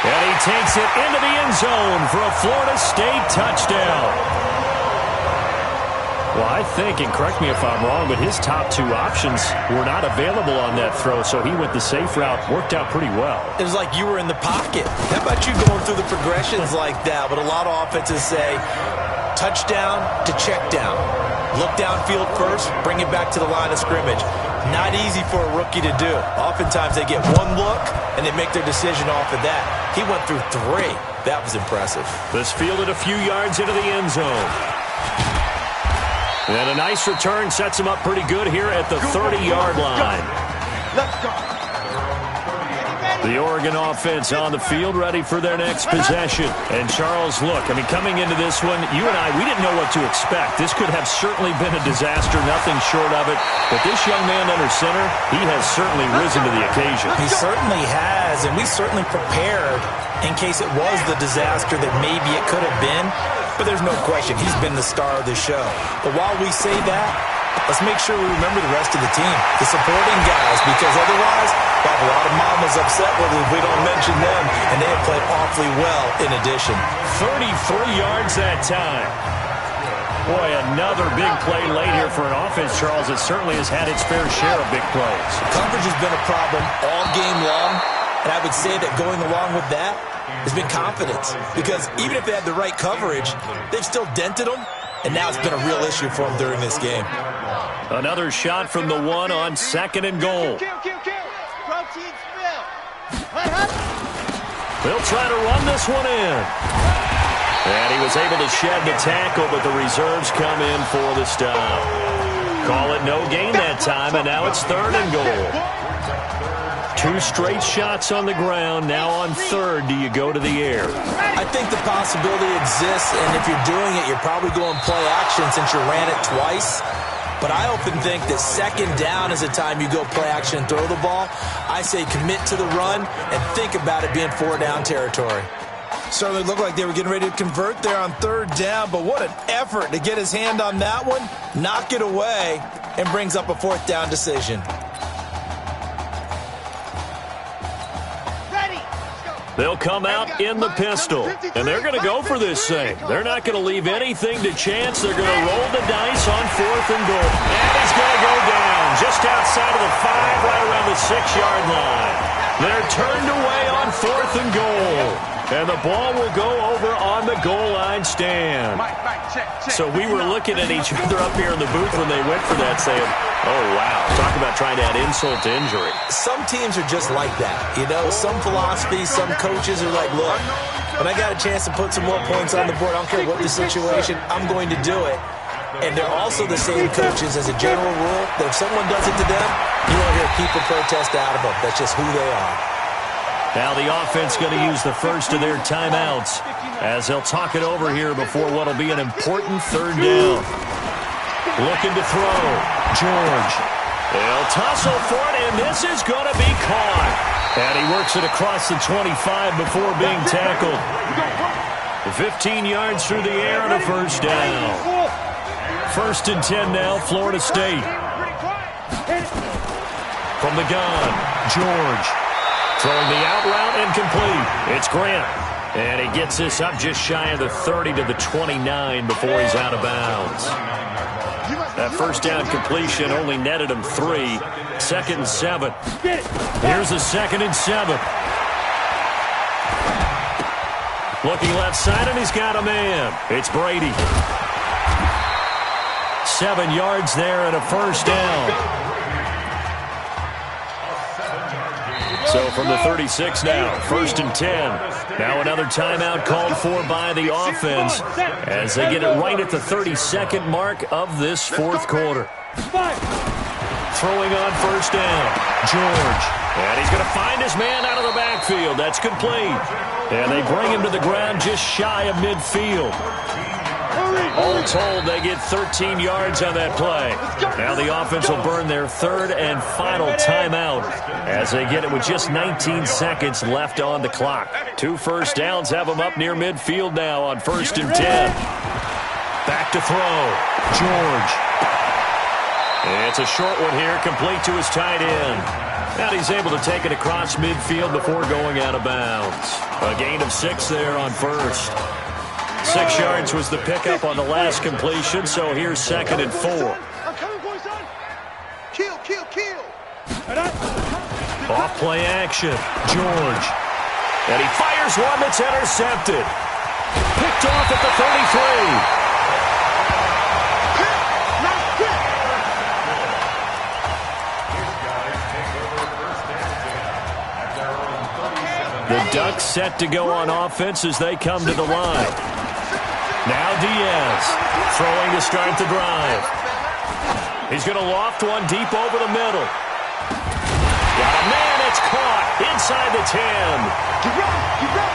And he takes it into the end zone for a Florida State touchdown. Well, I think, and correct me if I'm wrong, but his top two options were not available on that throw, so he went the safe route. Worked out pretty well. It was like you were in the pocket. How about you going through the progressions like that? But a lot of offenses say touchdown to check down. Look downfield first, bring it back to the line of scrimmage. Not easy for a rookie to do. Oftentimes they get one look, and they make their decision off of that. He went through three. That was impressive. This fielded a few yards into the end zone. And a nice return sets him up pretty good here at the 30-yard line. Let's go. The Oregon offense on the field, ready for their next possession. And Charles, look, I mean, coming into this one, you and I, we didn't know what to expect. This could have certainly been a disaster, nothing short of it. But this young man under center, he has certainly risen to the occasion. He certainly has, and we certainly prepared in case it was the disaster that maybe it could have been. But there's no question, he's been the star of the show. But while we say that, let's make sure we remember the rest of the team, the supporting guys, because otherwise we'll have a lot of mamas upset with us if we don't mention them, and they have played awfully well in addition. 33 yards that time. Boy, another big play late here for an offense, Charles, that certainly has had its fair share of big plays. Coverage has been a problem all game long, and I would say that going along with that has been confidence, because even if they had the right coverage, they've still dented them, and now it's been a real issue for them during this game. Another shot from the one on 2nd and goal. They'll try to run this one in. And he was able to shed the tackle, but the reserves come in for the stop. Call it no gain that time, and now it's 3rd and goal. 2 straight shots on the ground. Now on 3rd, do you go to the air? I think the possibility exists, and if you're doing it, you're probably going play action since you ran it twice. But I often think that 2nd down is the time you go play action and throw the ball. I say commit to the run and think about it being 4-down territory. Certainly looked like they were getting ready to convert there on 3rd down, but what an effort to get his hand on that one, knock it away, and brings up a 4th down decision. They'll come out in the pistol, and they're going to go for this thing. They're not going to leave anything to chance. They're going to roll the dice on 4th and goal. And he's going to go down just outside of the 5, right around the 6-yard line. They're turned away on 4th and goal. And the ball will go over on the goal line stand. So we were looking at each other up here in the booth when they went for that, saying, oh, wow. Talk about trying to add insult to injury. Some teams are just like that. You know, some philosophies, some coaches are like, look, when I got a chance to put some more points on the board, I don't care what the situation, I'm going to do it. And they're also the same coaches as a general rule that if someone does it to them, you won't hear people protest out of them. That's just who they are. Now the offense going to use the first of their timeouts as they'll talk it over here before what will be an important 3rd down. Looking to throw. George. They'll tussle for it, and this is going to be caught. And he works it across the 25 before being tackled. 15 yards through the air and a 1st down. 1st and 10 now, Florida State. From the gun, George. Throwing the out route incomplete. It's Grant. And he gets this up just shy of the 30 to the 29 before he's out of bounds. That 1st down completion only netted him 3. 2nd and 7. Here's the 2nd and 7. Looking left side, and he's got a man. It's Brady. 7 yards there and a 1st down. So from the 36 now, 1st and 10. Now another timeout called for by the offense as they get it right at the 32nd mark of this 4th quarter. Throwing on 1st down, George. And he's going to find his man out of the backfield. That's complete. And they bring him to the ground just shy of midfield. All told, they get 13 yards on that play. Now the offense will burn their third and final timeout as they get it with just 19 seconds left on the clock. 2 first downs have them up near midfield now on 1st and 10. Back to throw. George. It's a short one here, complete to his tight end. And he's able to take it across midfield before going out of bounds. A gain of 6 there on first. 6 yards was the pickup on the last completion, so here's 2nd and 4. I'm coming, boys, son. Kill. Off play action. George. And he fires one that's intercepted. Picked off at the 33. The Ducks set to go on offense as they come to the line. Now Diaz throwing to start the drive. He's going to loft one deep over the middle. Got a man, it's caught inside the 10. Get ready.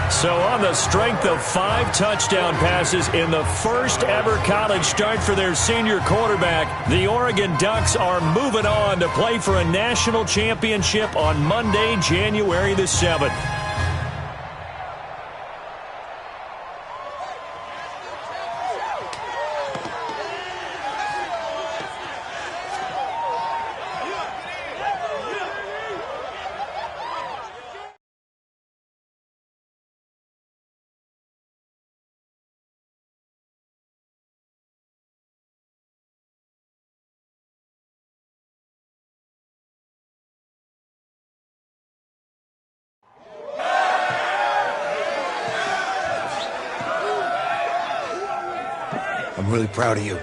So on the strength of 5 touchdown passes in the first ever college start for their senior quarterback, the Oregon Ducks are moving on to play for a national championship on Monday, January the 7th. I'm really proud of you.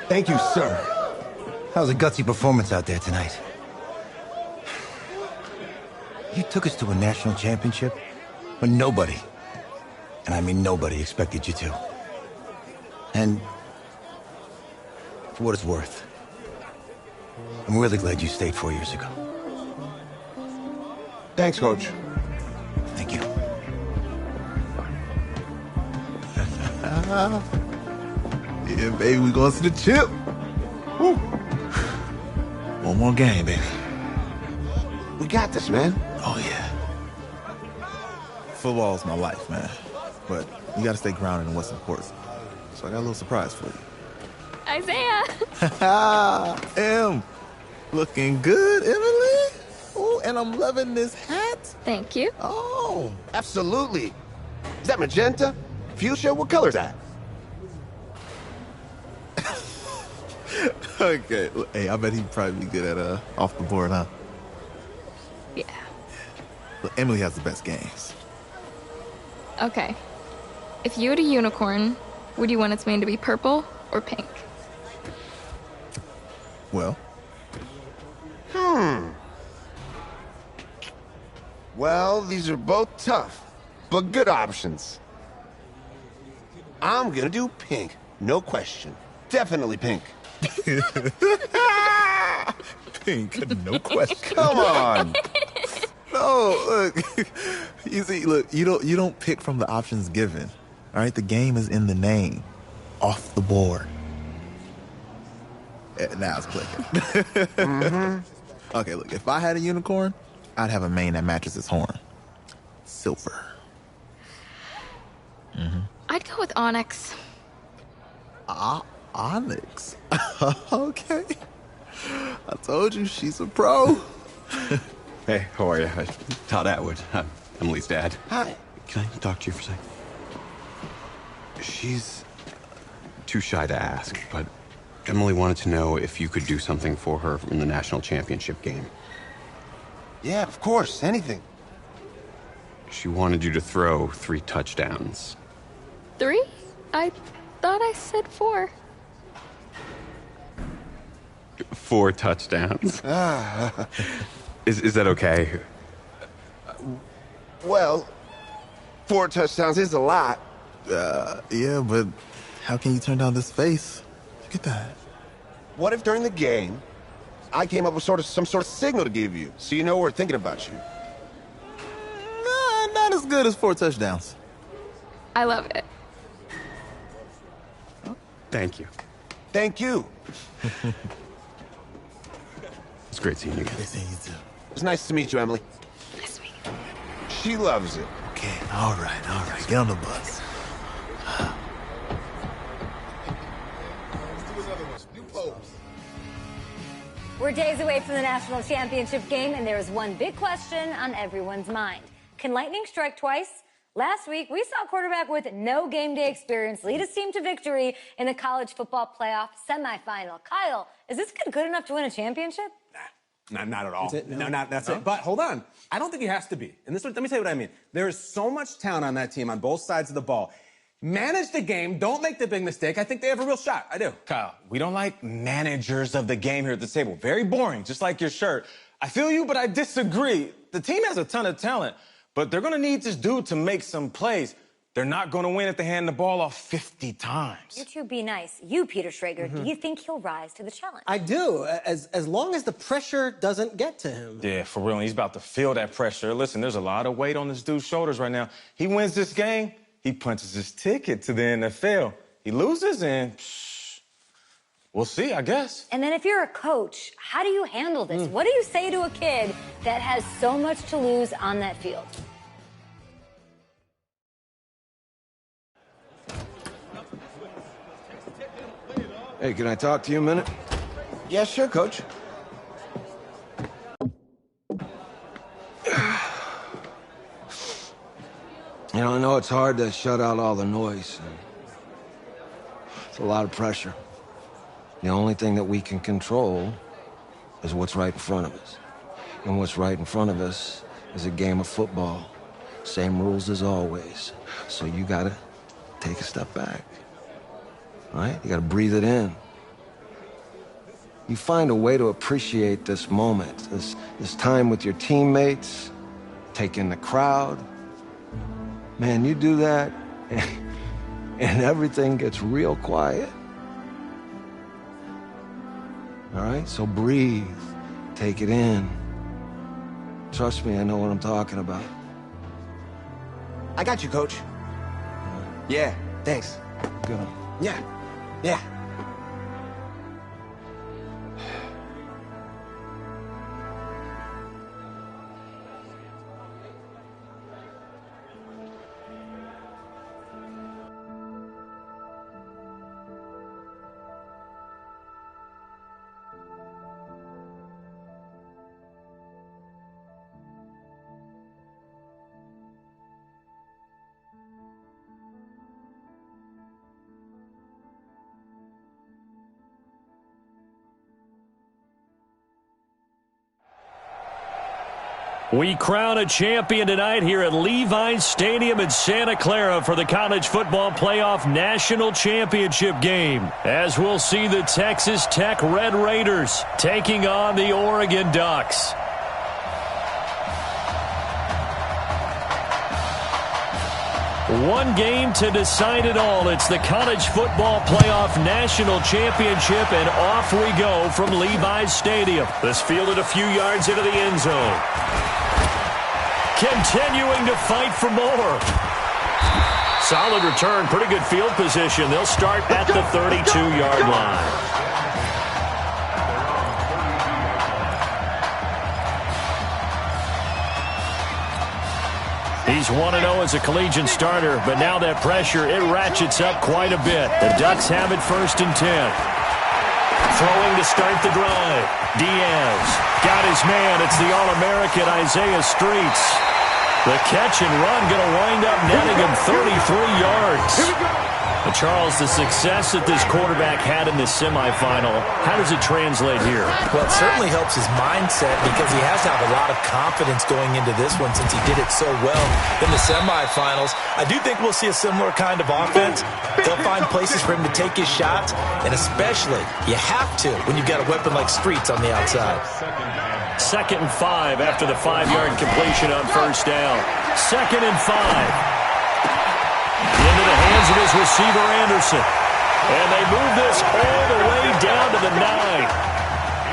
Thank you, sir. That was a gutsy performance out there tonight. You took us to a national championship when nobody, and I mean nobody, expected you to. And for what it's worth, I'm really glad you stayed 4 years ago. Thanks, Coach. Thank you. Yeah, baby, we going to the chip. Woo. One more game, baby. We got this, man. Oh, yeah. Football's my life, man. But you got to stay grounded in what's important. So I got a little surprise for you. Isaiah! Em, looking good, Emily. Oh, and I'm loving this hat. Thank you. Oh, absolutely. Is that magenta? Fuchsia? What color's that? Okay. Hey, I bet he'd probably be good at off the board, huh? Yeah. Look, Emily has the best games. Okay. If you had a unicorn, would you want its mane to be purple or pink? Well? Well, these are both tough, but good options. I'm gonna do pink. No question. Definitely pink. Pink, no question. Come on. No, look. You see, look, you don't pick from the options given. All right, the game is in the name. Off the board. Now it's clicking. Okay, look, if I had a unicorn, I'd have a mane that matches its horn. Silver. I'd go with onyx. Onyx? Okay. I told you, she's a pro. Hey, how are you? Todd Atwood. I'm Emily's dad. Hi. Can I talk to you for a second? She's too shy to ask, but Emily wanted to know if you could do something for her in the national championship game. Yeah, of course. Anything. She wanted you to throw 3 touchdowns. 3? I thought I said 4. 4 touchdowns. Is that okay? Well, 4 touchdowns is a lot. Yeah, but how can you turn down this face? Look at that. What if during the game, I came up with some sort of signal to give you, so you know we're thinking about you? Not as What's good is 4 touchdowns. I love it. Thank you. Thank you. It's great seeing you guys. Great seeing you too. It's nice to meet you, Emily. Nice to meet you. She loves it. Okay, all right. Get on the bus. We're days away from the national championship game, and there is one big question on everyone's mind. Can lightning strike twice? Last week, we saw a quarterback with no game day experience lead his team to victory in the college football playoff semifinal. Kyle, is this kid good enough to win a championship? Not at all. That's it? No, that's it. But hold on. I don't think he has to be. And let me tell you what I mean. There is so much talent on that team on both sides of the ball. Manage the game. Don't make the big mistake. I think they have a real shot. I do. Kyle, we don't like managers of the game here at the table. Very boring, just like your shirt. I feel you, but I disagree. The team has a ton of talent, but they're going to need this dude to make some plays. They're not going to win if they hand the ball off 50 times. You two be nice. You, Peter Schrager, do you think he'll rise to the challenge? I do, as long as the pressure doesn't get to him. Yeah, for real. He's about to feel that pressure. Listen, there's a lot of weight on this dude's shoulders right now. He wins this game, he punches his ticket to the NFL. He loses, and we'll see, I guess. And then if you're a coach, how do you handle this? What do you say to a kid that has so much to lose on that field? Hey, can I talk to you a minute? Yeah, sure, Coach. You know, I know it's hard to shut out all the noise. It's a lot of pressure. The only thing that we can control is what's right in front of us. And what's right in front of us is a game of football. Same rules as always. So you gotta take a step back. All right? You gotta breathe it in. You find a way to appreciate this moment, this time with your teammates, take in the crowd. Man, you do that, and everything gets real quiet. All right? So breathe. Take it in. Trust me, I know what I'm talking about. I got you, Coach. Yeah, thanks. Good. Yeah. We crown a champion tonight here at Levi's Stadium in Santa Clara for the College Football Playoff National Championship game, as we'll see the Texas Tech Red Raiders taking on the Oregon Ducks. One game to decide it all. It's the College Football Playoff National Championship, and off we go from Levi's Stadium. This fielded a few yards into the end zone. Continuing to fight for more. Solid return, pretty good field position. They'll start at the 32-yard line. He's 1-0 as a collegiate starter, but now that pressure, it ratchets up quite a bit. The Ducks have it 1st and 10. Throwing to start the drive. Diaz got his man. It's the All-American Isaiah Streets. The catch and run going to wind up netting him 33 yards. But Charles, the success that this quarterback had in this semifinal, how does it translate here? Well, it certainly helps his mindset because he has to have a lot of confidence going into this one since he did it so well in the semifinals. I do think we'll see a similar kind of offense. They'll find places for him to take his shots, and especially, you have to when you've got a weapon like Streets on the outside. 2nd and 5 after the 5-yard completion on 1st down. 2nd and 5. Into the hands of his receiver, Anderson. And they move this all the way down to the 9.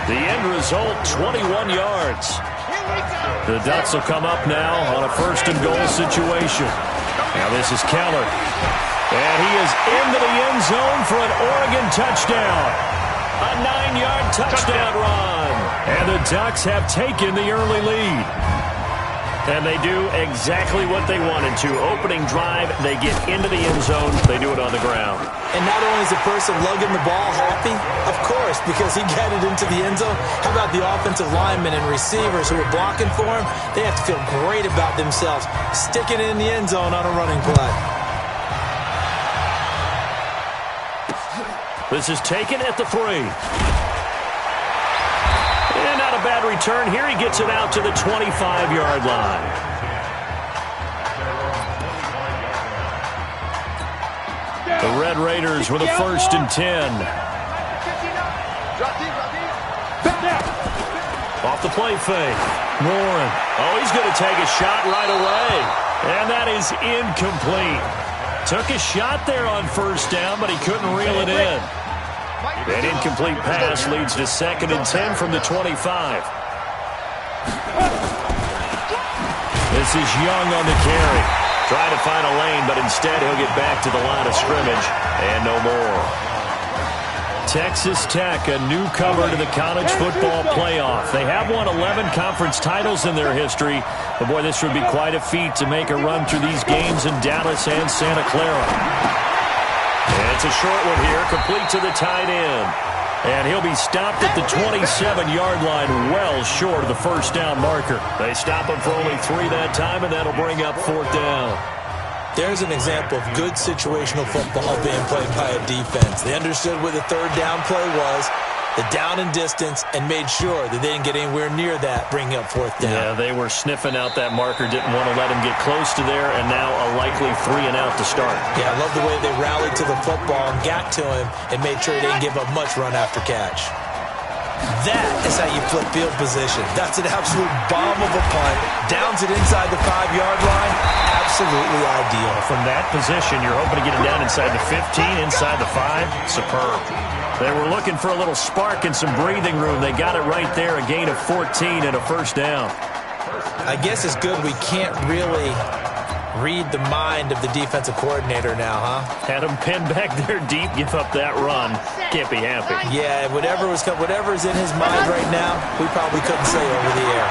The end result, 21 yards. The Ducks will come up now on a first-and-goal situation. Now this is Keller. And he is into the end zone for an Oregon touchdown. A 9-yard touchdown run. And the Ducks have taken the early lead. And they do exactly what they wanted to. Opening drive, they get into the end zone. They do it on the ground. And not only is the person lugging the ball happy, of course, because he got it into the end zone. How about the offensive linemen and receivers who are blocking for him? They have to feel great about themselves, sticking it in the end zone on a running play. This is taken at the 3. And not a bad return here. He gets it out to the 25-yard line. The Red Raiders with a 1st and 10. Off the play fake. Warren. Oh, he's going to take a shot right away. And that is incomplete. Took a shot there on 1st down, but he couldn't reel it in. An incomplete pass leads to 2nd and 10 from the 25. This is Young on the carry. Trying to find a lane, but instead he'll get back to the line of scrimmage. And no more. Texas Tech, a newcomer to the college football playoff. They have won 11 conference titles in their history. But boy, this would be quite a feat to make a run through these games in Dallas and Santa Clara. And it's a short one here, complete to the tight end. And he'll be stopped at the 27-yard line, well short of the 1st down marker. They stop him for only 3 that time, and that'll bring up 4th down. There's an example of good situational football being played by a defense. They understood where the 3rd down play was, the down and distance, and made sure that they didn't get anywhere near that, bringing up 4th down. Yeah, they were sniffing out that marker, didn't want to let him get close to there, and now a likely 3 and out to start. Yeah, I love the way they rallied to the football and got to him and made sure they didn't give up much run after catch. That is how you flip field position. That's an absolute bomb of a punt. Downs it inside the 5-yard line. Absolutely ideal. From that position, you're hoping to get it down inside the 15, inside the 5. Superb. They were looking for a little spark and some breathing room. They got it right there, a gain of 14 and a 1st down. I guess it's good we can't really read the mind of the defensive coordinator now, huh? Had him pinned back there deep, give up that run. Can't be happy. Yeah, whatever's in his mind right now, we probably couldn't say over the air.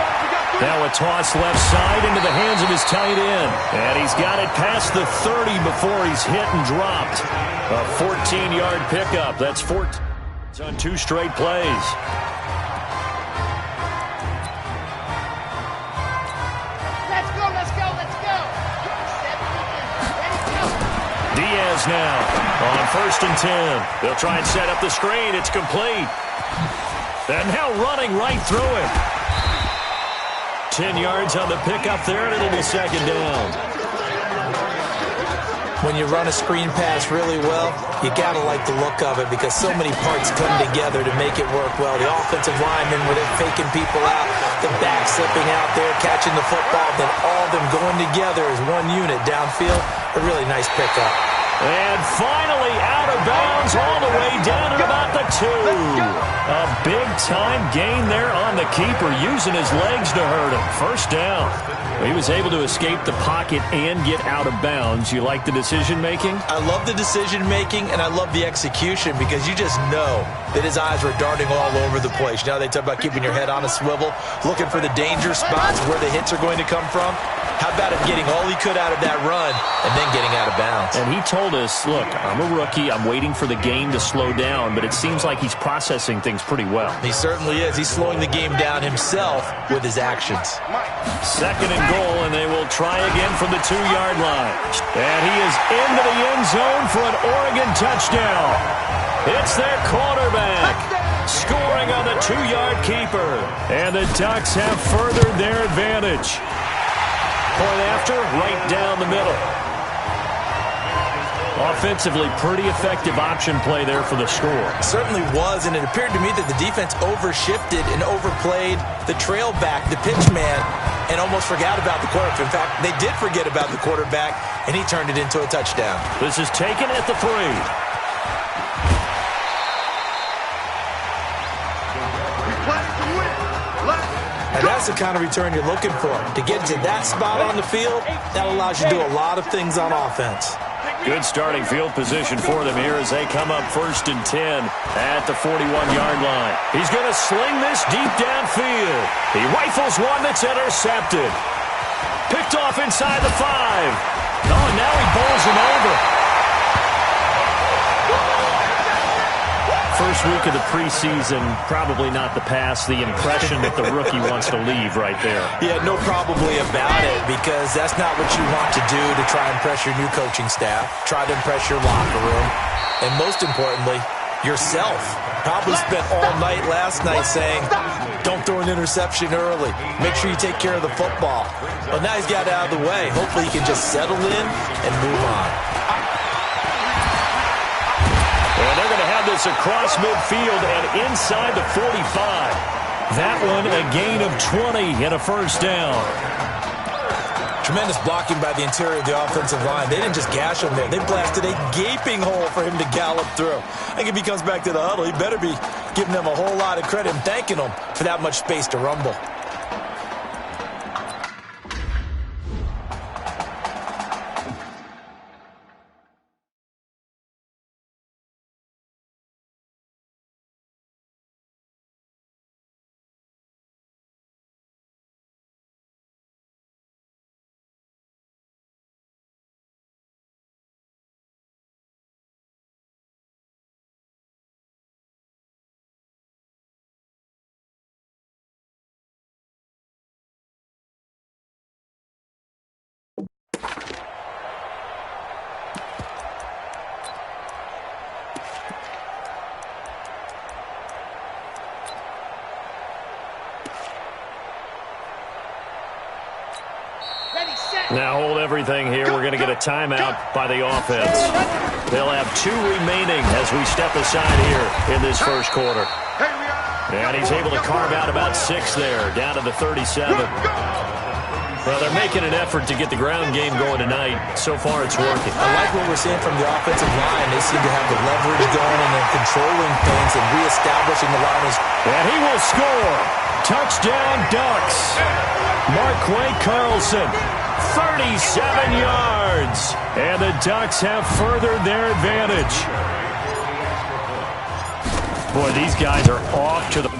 Now a toss left side into the hands of his tight end. And he's got it past the 30 before he's hit and dropped. A 14-yard pickup. That's 14 on 2 straight plays. Let's go, let's go, let's go. Diaz now on 1st and 10. They'll try and set up the screen. It's complete. And now running right through it. 10 yards on the pickup there, and it'll be 2nd down. When you run a screen pass really well, you got to like the look of it because so many parts come together to make it work well. The offensive linemen, where they're faking people out, the back slipping out there, catching the football, then all of them going together as one unit downfield. A really nice pickup. And finally out of bounds all the way down at about the 2. A big-time gain there on the keeper, using his legs to hurt him. 1st down. He was able to escape the pocket and get out of bounds. You like the decision-making? I love the decision-making, and I love the execution because you just know that his eyes were darting all over the place. You know, they talk about keeping your head on a swivel, looking for the danger spots where the hits are going to come from. How about him getting all he could out of that run and then getting out of bounds? And he told us, look, I'm a rookie. I'm waiting for the game to slow down, but it seems like he's processing things pretty well. He certainly is. He's slowing the game down himself with his actions. 2nd and goal, and they will try again from the 2-yard line. And he is into the end zone for an Oregon touchdown. It's their quarterback scoring on the 2-yard keeper. And the Ducks have furthered their advantage. Point after, right down the middle. Offensively, pretty effective option play there for the score. Certainly was, and it appeared to me that the defense overshifted and overplayed the trail back, the pitch man, and almost forgot about the quarterback. In fact, they did forget about the quarterback, and he turned it into a touchdown. This is taken at the 3. And that's the kind of return you're looking for. To get to that spot on the field, that allows you to do a lot of things on offense. Good starting field position for them here as they come up 1st and 10 at the 41-yard line. He's going to sling this deep downfield. He rifles one that's intercepted. Picked off inside the 5. Oh, and now he bowls him over. First week of the preseason, probably not the pass, the impression that the rookie wants to leave right there. Yeah, no probably about it, because that's not what you want to do to try and impress your new coaching staff, try to impress your locker room, and most importantly, yourself. Probably spent all night last night saying, don't throw an interception early. Make sure you take care of the football. But now he's got it out of the way. Hopefully he can just settle in and move on. And they're going to have this across midfield and inside the 45. That one a gain of 20 and a first down. Tremendous blocking by the interior of the offensive line. They didn't just gash him there. They blasted a gaping hole for him to gallop through. I think if he comes back to the huddle, he better be giving them a whole lot of credit and thanking them for that much space to rumble. Now hold everything here. We're going to get a timeout by the offense. They'll have 2 remaining as we step aside here in this first quarter. And he's able to carve out about 6 there, down to the 37. Well, they're making an effort to get the ground game going tonight. So far, it's working. I like what we're seeing from the offensive line. They seem to have the leverage going and they're controlling things and reestablishing the line. And he will score. Touchdown, Ducks. Marquay Carlson, 37 yards. And the Ducks have furthered their advantage. Boy, these guys are off to the...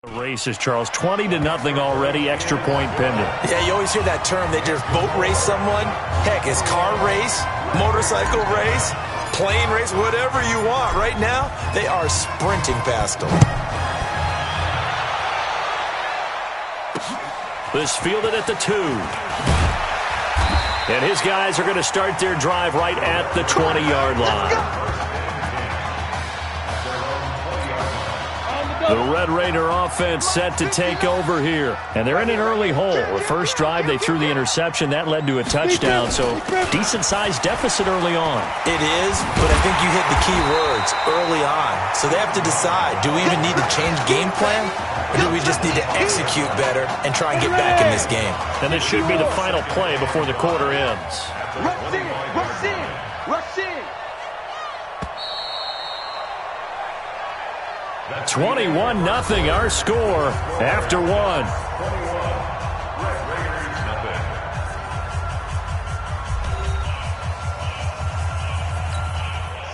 The races, Charles. 20-0 already. Extra point pending. Yeah, you always hear that term. They just boat race someone. Heck, it's car race, motorcycle race, plane race, whatever you want. Right now, they are sprinting past them. This fielded at the 2. And his guys are going to start their drive right at the 20-yard line. The Red Raider offense set to take over here. And they're in an early hole. The first drive, they threw the interception. That led to a touchdown, so decent-sized deficit early on. It is, but I think you hit the key words, early on. So they have to decide, do we even need to change game plan? Or do we just need to execute better and try and get back in this game? And this should be the final play before the quarter ends. Rush in! Rush in! Rush in! 21-0 our score after 1.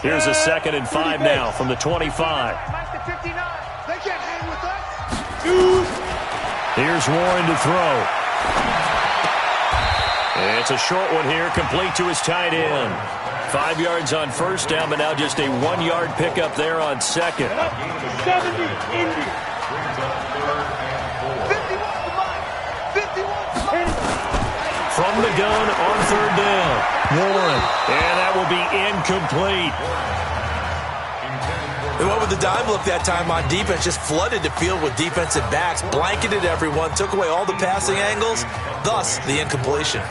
Here's a 2nd and 5 now from the 25. They can't hang with us. Here's Warren to throw. It's a short one here, complete to his tight end. 5 yards on first down, but now just a 1-yard pickup there on second. 70, Indy. 51. From the gun on third down. Warren. And that will be incomplete. They went with the dime look that time on defense, just flooded the field with defensive backs, blanketed everyone, took away all the passing angles, thus the incompletion.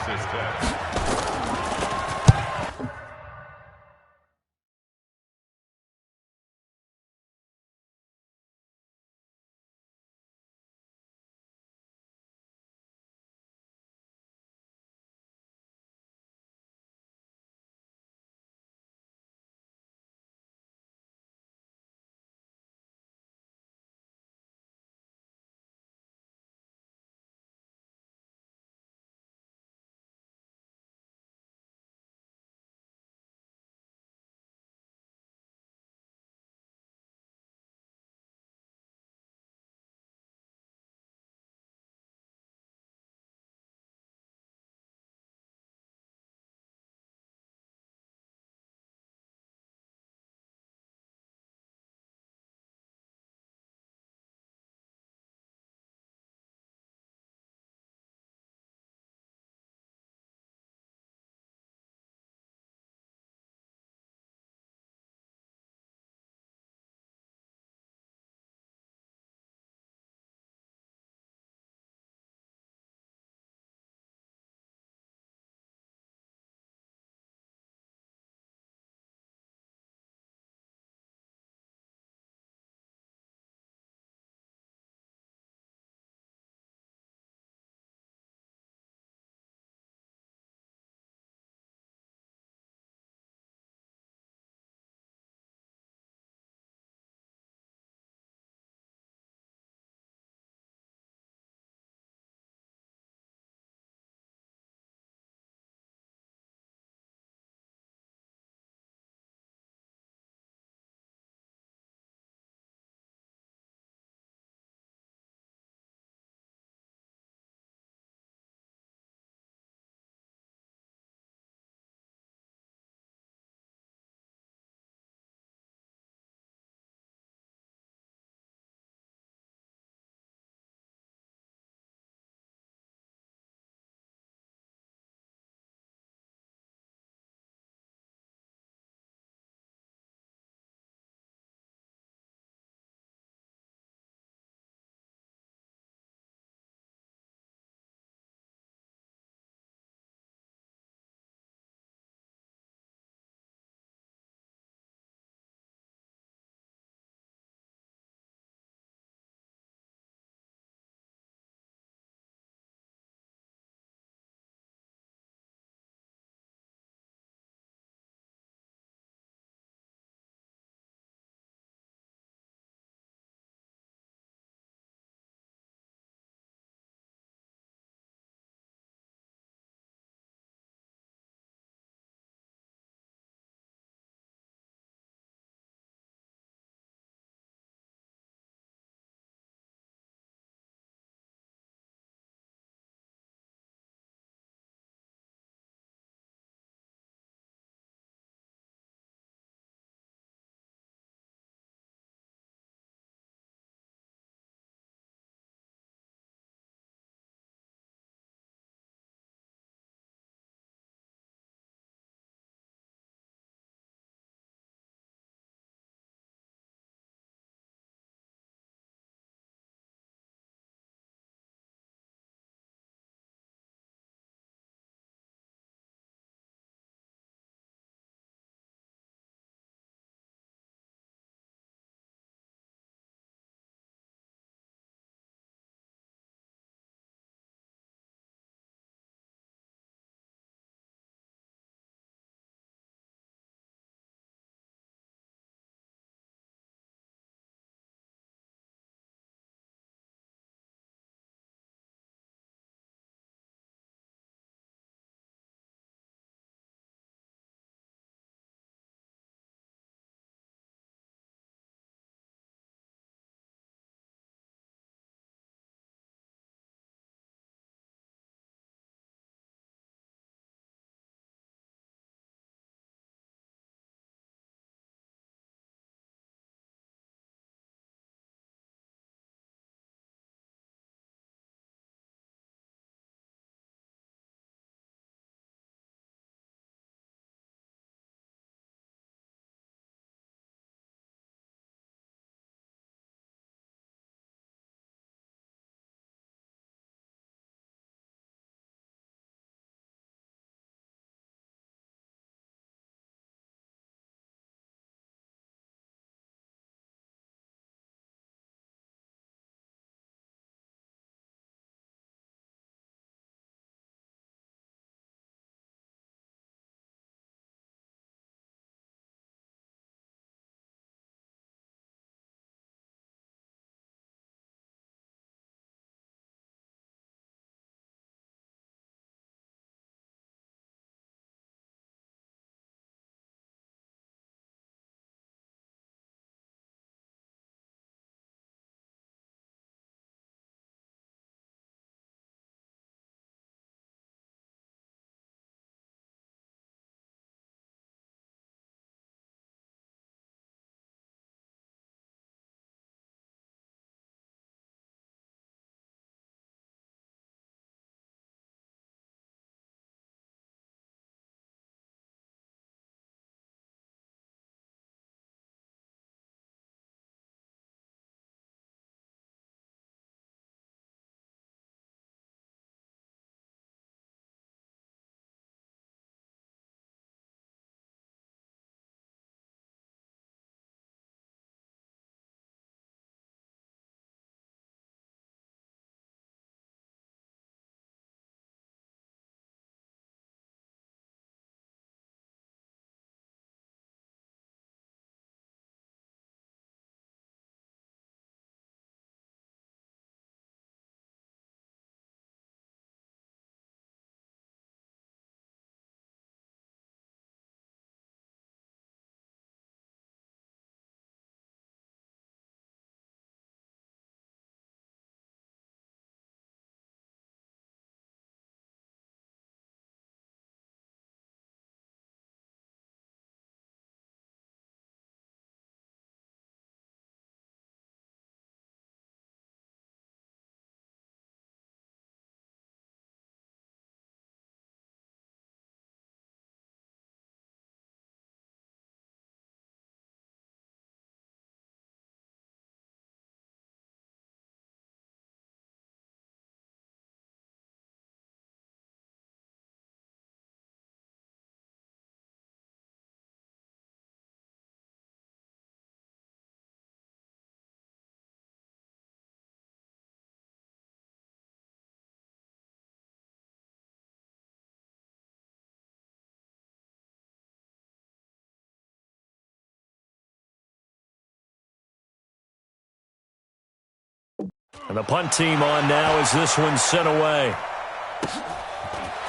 And the punt team on now as this one's sent away.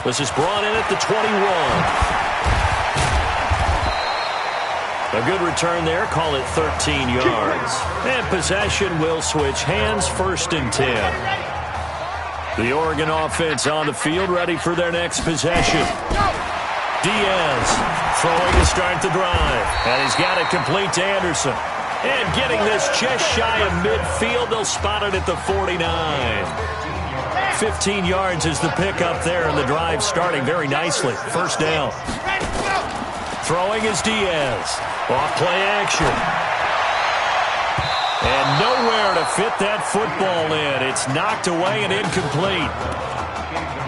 This is brought in at the 21. A good return there. Call it 13 yards. And possession will switch hands, 1st and 10. The Oregon offense on the field, ready for their next possession. Diaz throwing to start the drive. And he's got it complete to Anderson. And getting this just shy of midfield, they'll spot it at the 49. 15 yards is the pickup there, and the drive starting very nicely. 1st down. Throwing is Diaz. Off play action. And nowhere to fit that football in. It's knocked away and incomplete.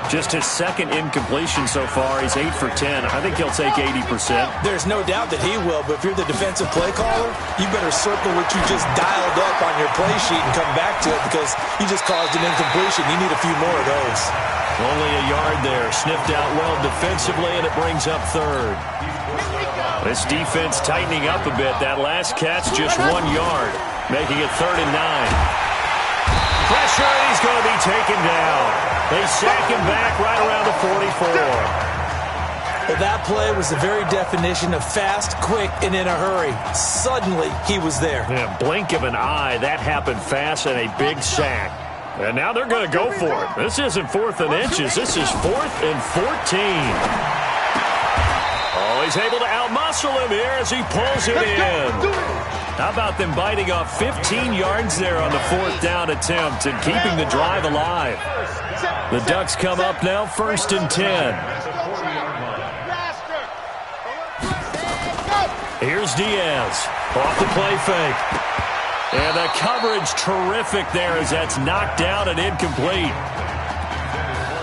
Just his 2nd incompletion so far. He's 8 for 10. I think he'll take 80%. There's no doubt that he will, but if you're the defensive play caller, you better circle what you just dialed up on your play sheet and come back to it because you just caused an incompletion. You need a few more of those. Only a yard there. Sniffed out well defensively, and it brings up 3rd. This defense tightening up a bit. That last catch just 1 yard, making it 3rd and 9. Pressure, and he's going to be taken down. They sack him back right around the 44. Well, that play was the very definition of fast, quick, and in a hurry. Suddenly, he was there. Yeah, blink of an eye. That happened fast and a big sack. And now they're going to go for it. This isn't 4th and inches. This is 4th and 14. Oh, he's able to outmuscle him here as he pulls it in. How about them biting off 15 yards there on the 4th down attempt and keeping the drive alive? The Ducks come up now, 1st and 10. Here's Diaz. Off the play fake. And the coverage terrific there as that's knocked down and incomplete.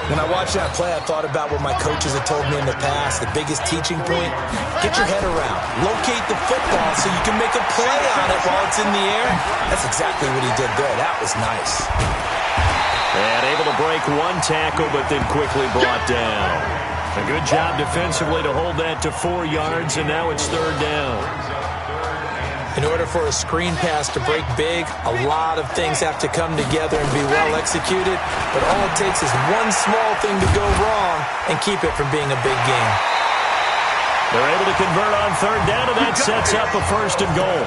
When I watched that play, I thought about what my coaches had told me in the past. The biggest teaching point, get your head around. Locate the football so you can make a play on it while it's in the air. That's exactly what he did there. That was nice. And able to break 1 tackle, but then quickly brought down. A good job defensively to hold that to 4 yards, and now it's 3rd down. In order for a screen pass to break big, a lot of things have to come together and be well executed, but all it takes is one small thing to go wrong and keep it from being a big game. They're able to convert on 3rd down, and that sets up a 1st and goal.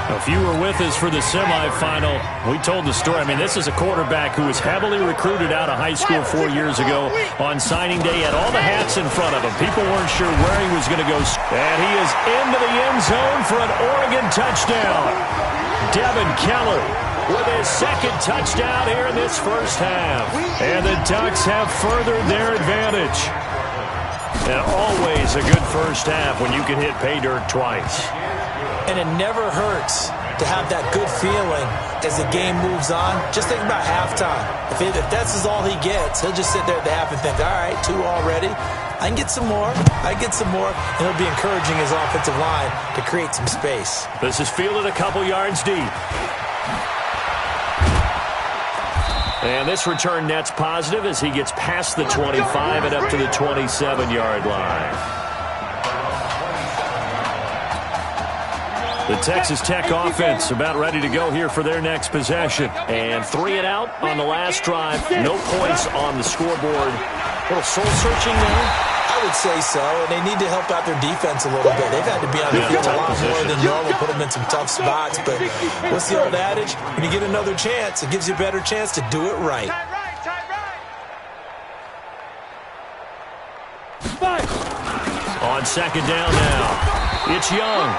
If you were with us for the semifinal, we told the story. I mean, this is a quarterback who was heavily recruited out of high school 4 years ago. On signing day, he had all the hats in front of him. People weren't sure where he was going to go. And he is into the end zone for an Oregon touchdown. Devin Keller with his 2nd touchdown here in this 1st half. And the Ducks have furthered their advantage. And always a good 1st half when you can hit pay dirt twice. And it never hurts to have that good feeling as the game moves on. Just think about halftime. If that's all he gets, he'll just sit there at the half and think, all right, 2 already. I can get some more. I get some more. And he'll be encouraging his offensive line to create some space. This is fielded a couple yards deep. And this return net's positive as he gets past the 25 and up to the 27-yard line. The Texas Tech offense about ready to go here for their next possession. And 3 and out on the last drive. No points on the scoreboard. A little soul-searching there. I would say so, and they need to help out their defense a little bit. They've had to be on the field a lot more than normal, put them in some tough spots. But what's the old adage? When you get another chance, it gives you a better chance to do it right. On 2nd down now, it's Young.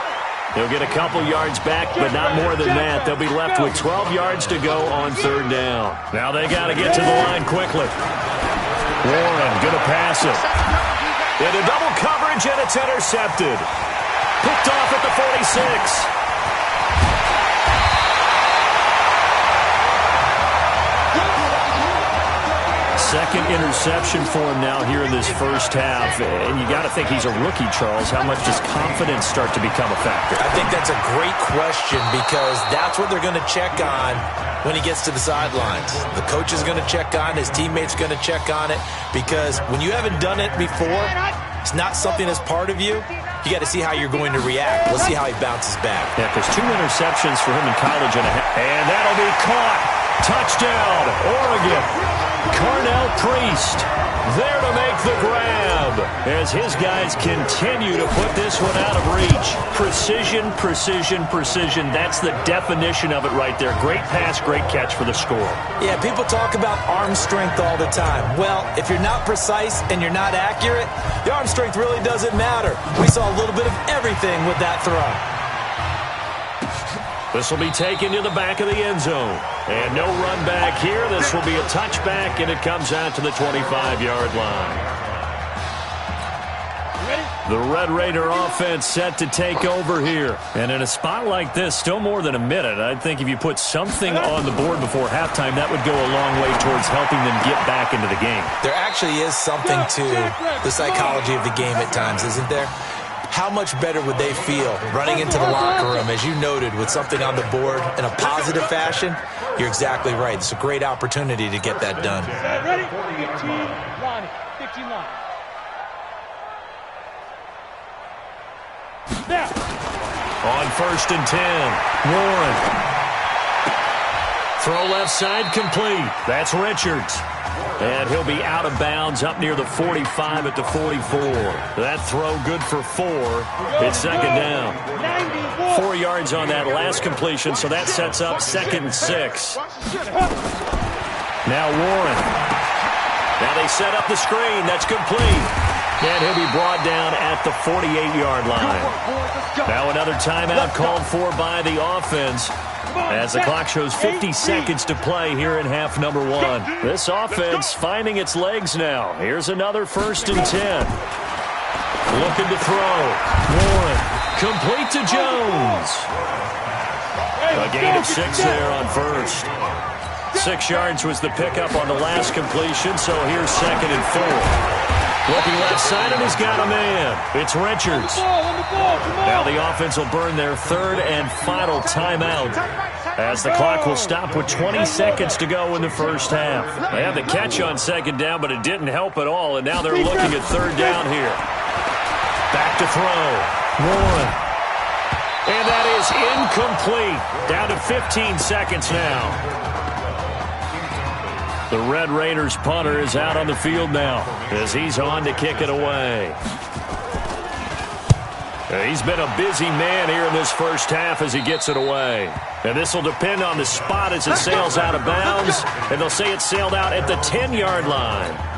He'll get a couple yards back, but not more than that. They'll be left with 12 yards to go on 3rd down. Now they got to get to the line quickly. Warren going to pass it. Into double coverage, and it's intercepted. Picked off at the 46. Second interception for him now here in this 1st half. And you got to think he's a rookie, Charles. How much does confidence start to become a factor? I think that's a great question because that's what they're going to check on when he gets to the sidelines. The coach is going to check on, his teammates are going to check on it because when you haven't done it before, it's not something that's part of you. You got to see how you're going to react. We'll see how he bounces back. Yeah, there's 2 interceptions for him in college and that'll be caught. Touchdown, Oregon. Cornell Priest there to make the grab as his guys continue to put this one out of reach. Precision, precision, precision. That's the definition of it right there. Great pass, great catch for the score. Yeah, people talk about arm strength all the time. Well, if you're not precise and you're not accurate, the arm strength really doesn't matter. We saw a little bit of everything with that throw. This will be taken to the back of the end zone. And no run back here. This will be a touchback, and it comes out to the 25-yard line. The Red Raider offense set to take over here. And in a spot like this, still more than a minute, I think if you put something on the board before halftime, that would go a long way towards helping them get back into the game. There actually is something to the psychology of the game at times, isn't there? How much better would they feel running into the locker room, as you noted, with something on the board in a positive fashion? You're exactly right. It's a great opportunity to get that done. Ready? 15 line. 15 line. Now. On 1st and 10, Warren. Throw left side complete. That's Richards. And he'll be out of bounds up near the 45 at the 44. That throw good for 4. It's second down. 4 yards on that last completion, so that sets up 2nd and 6. Now Warren. Now they set up the screen. That's complete. And he'll be brought down at the 48-yard line. Now another timeout called for by the offense, as the clock shows 50 seconds to play here in half number 1. This offense finding its legs now. Here's another 1st and 10. Looking to throw. Warren. Complete to Jones. A gain of 6 there on 1st. 6 yards was the pickup on the last completion, so here's 2nd and 4. Looking left side, and he's got a man. It's Richards. Now the offense will burn their 3rd and final timeout, as the clock will stop with 20 seconds to go in the first half. They had the catch on 2nd down, but it didn't help at all, and now they're looking at 3rd down here. Back to throw. Warren. And that is incomplete. Down to 15 seconds now. The Red Raiders punter is out on the field now as he's on to kick it away. He's been a busy man here in this first half as he gets it away. And this will depend on the spot as it sails out of bounds. And they'll say it sailed out at the 10-yard line.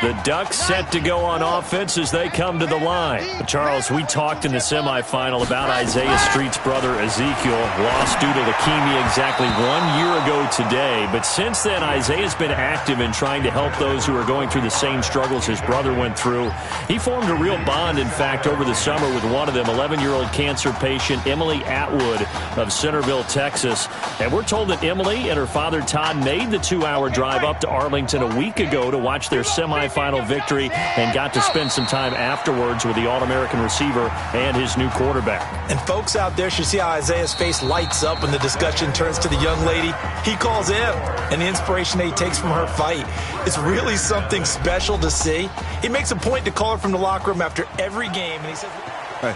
The Ducks set to go on offense as they come to the line. Charles, we talked in the semifinal about Isaiah Street's brother Ezekiel, lost due to leukemia exactly 1 year ago today. But since then, Isaiah's been active in trying to help those who are going through the same struggles his brother went through. He formed a real bond, in fact, over the summer with one of them, 11-year-old cancer patient Emily Atwood of Centerville, Texas. And we're told that Emily and her father Todd made the 2-hour drive up to Arlington a week ago to watch their semifinal victory and got to spend some time afterwards with the All-American receiver and his new quarterback. And folks out there should see how Isaiah's face lights up when the discussion turns to the young lady. He calls him, and the inspiration that he takes from her fight is really something special to see. He makes a point to call her from the locker room after every game, and he says, "Hey,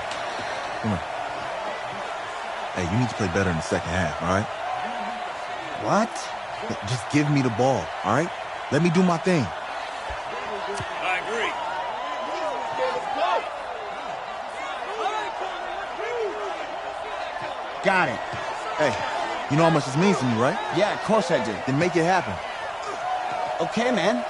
come on. Hey, you need to play better in the second half, all right?" What? Just give me the ball, all right? Let me do my thing. I agree. Got it. Hey, you know how much this means to me, right? Yeah, of course I do. Then make it happen. Okay, man.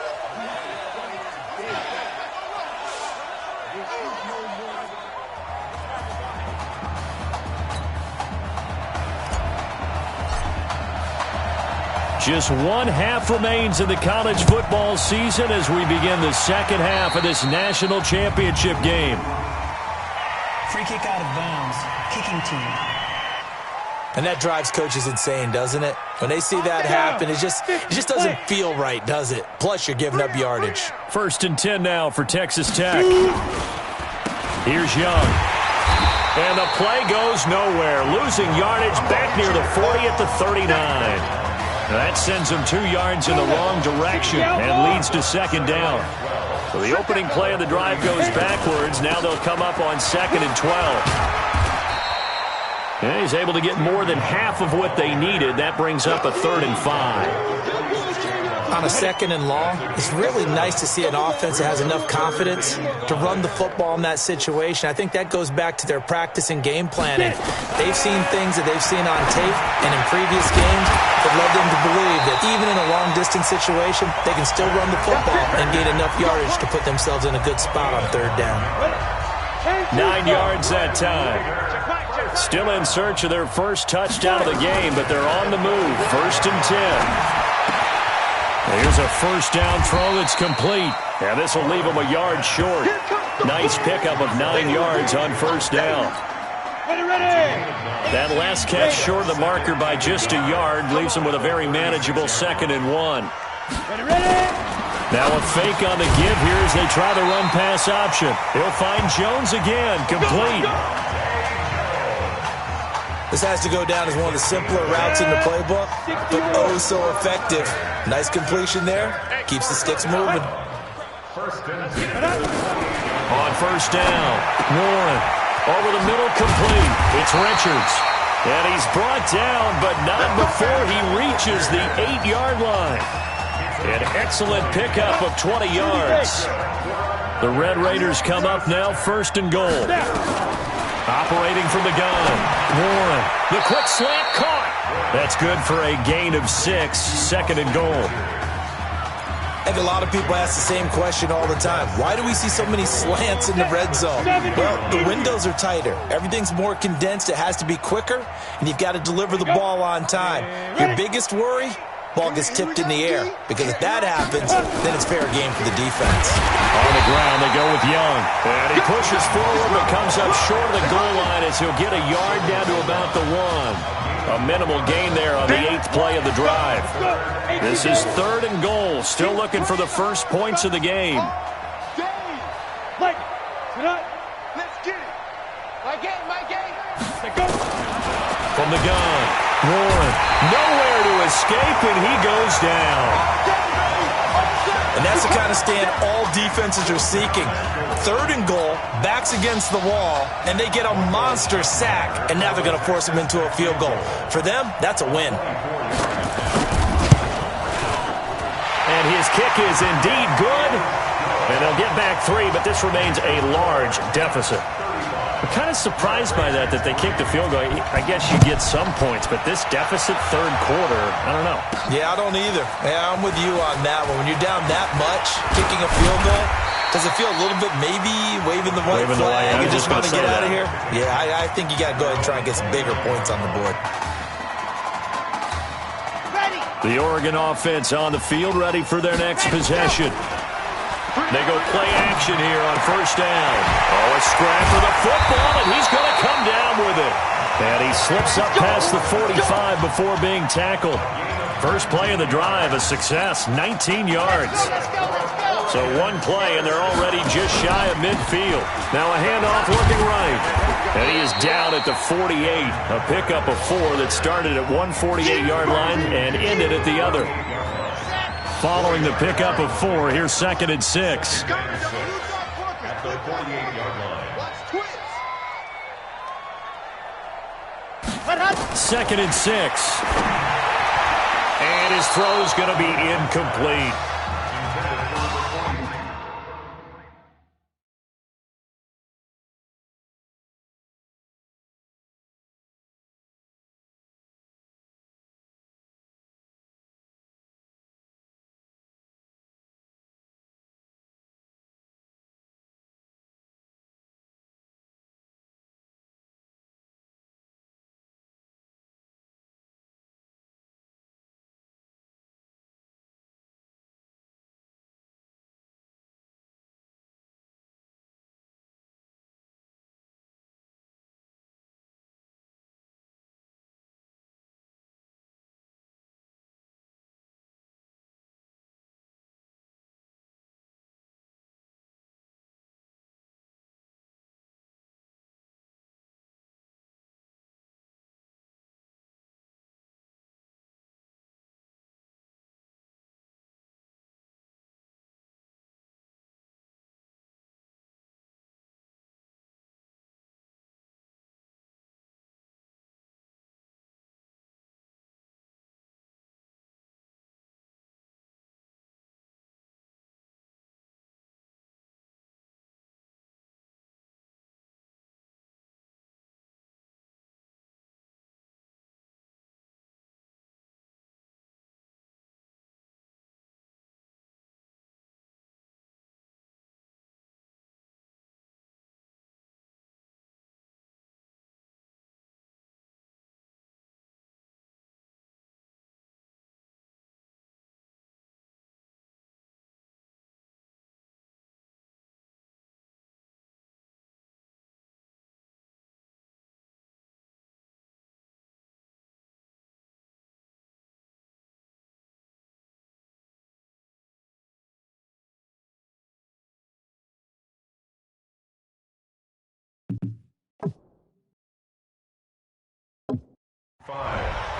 Just 1 half remains in the college football season as we begin the second half of this national championship game. Free kick out of bounds. Kicking team. and that drives coaches insane, doesn't it? When they see that happen, it just doesn't feel right, does it? Plus, you're giving up yardage. 1st and 10 now for Texas Tech. Here's Young. And the play goes nowhere. Losing yardage back near the 40 at the 39. That sends them 2 yards in the wrong direction and leads to 2nd down. So the opening play of the drive goes backwards. Now they'll come up on 2nd and 12. And he's able to get more than half of what they needed. That brings up a 3rd and 5. On a 2nd and long, it's really nice to see an offense that has enough confidence to run the football in that situation. I think that goes back to their practice and game planning. They've seen things that they've seen on tape and in previous games that led them to believe that even in a long-distance situation, they can still run the football and gain enough yardage to put themselves in a good spot on 3rd down. 9 yards that time. Still in search of their first touchdown of the game, but they're on the move. 1st and 10. Here's a 1st down throw that's complete. Yeah, this will leave them a yard short. Nice pickup of 9 yards on 1st down. That last catch short of the marker by just a yard leaves them with a very manageable 2nd and 1. Now a fake on the give here as they try the run-pass option. He'll find Jones again, complete. This has to go down as one of the simpler routes in the playbook, but oh so effective. Nice completion there. Keeps the sticks moving. On 1st down, Warren over the middle, complete. It's Richards. And he's brought down, but not before he reaches the 8-yard line. An excellent pickup of 20 yards. The Red Raiders come up now, 1st and goal. Operating from the gun, Warren. The quick slant caught. That's good for a gain of 6, 2nd and goal. I think a lot of people ask the same question all the time. Why do we see so many slants in the red zone? Well, the windows are tighter. Everything's more condensed. It has to be quicker, and you've got to deliver the ball on time. Your biggest worry? Ball gets tipped in the air, because if that happens, then it's fair game for the defense. On the ground, they go with Young. And he pushes forward, but comes up short of the goal line as he'll get a yard down to about the 1. A minimal gain there on the 8th play of the drive. This is 3rd and goal. Still looking for the first points of the game. Let's get it. My game. From the gun, Warren, nowhere to escape, and he goes down. And that's the kind of stand all defenses are seeking. 3rd and goal, backs against the wall, and they get a monster sack, and now they're going to force him into a field goal. For them, that's a win. And his kick is indeed good. And they'll get back 3, but this remains a large deficit. I'm kind of surprised by that they kicked the field goal. I guess you get some points, but this deficit 3rd quarter, I don't know. Yeah, I don't either. Yeah, I'm with you on that one. When you're down that much, kicking a field goal, does it feel a little bit maybe waving the white flag? You just want to get out of here? Yeah, I think you got to go ahead and try and get some bigger points on the board. The Oregon offense on the field, ready for their next possession. They go play action here on 1st down. Oh, a scrap for the football, and he's going to come down with it. And he slips up past the 45 before being tackled. First play of the drive, a success, 19 yards. So one play, and they're already just shy of midfield. Now a handoff looking right. And he is down at the 48. A pickup of 4 that started at one 48-yard line and ended at the other. Following the pickup of 4, here's 2nd and 6. Second and 6. And his throw's going to be incomplete.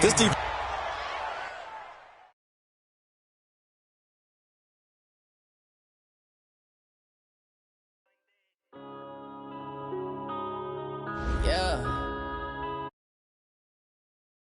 This defense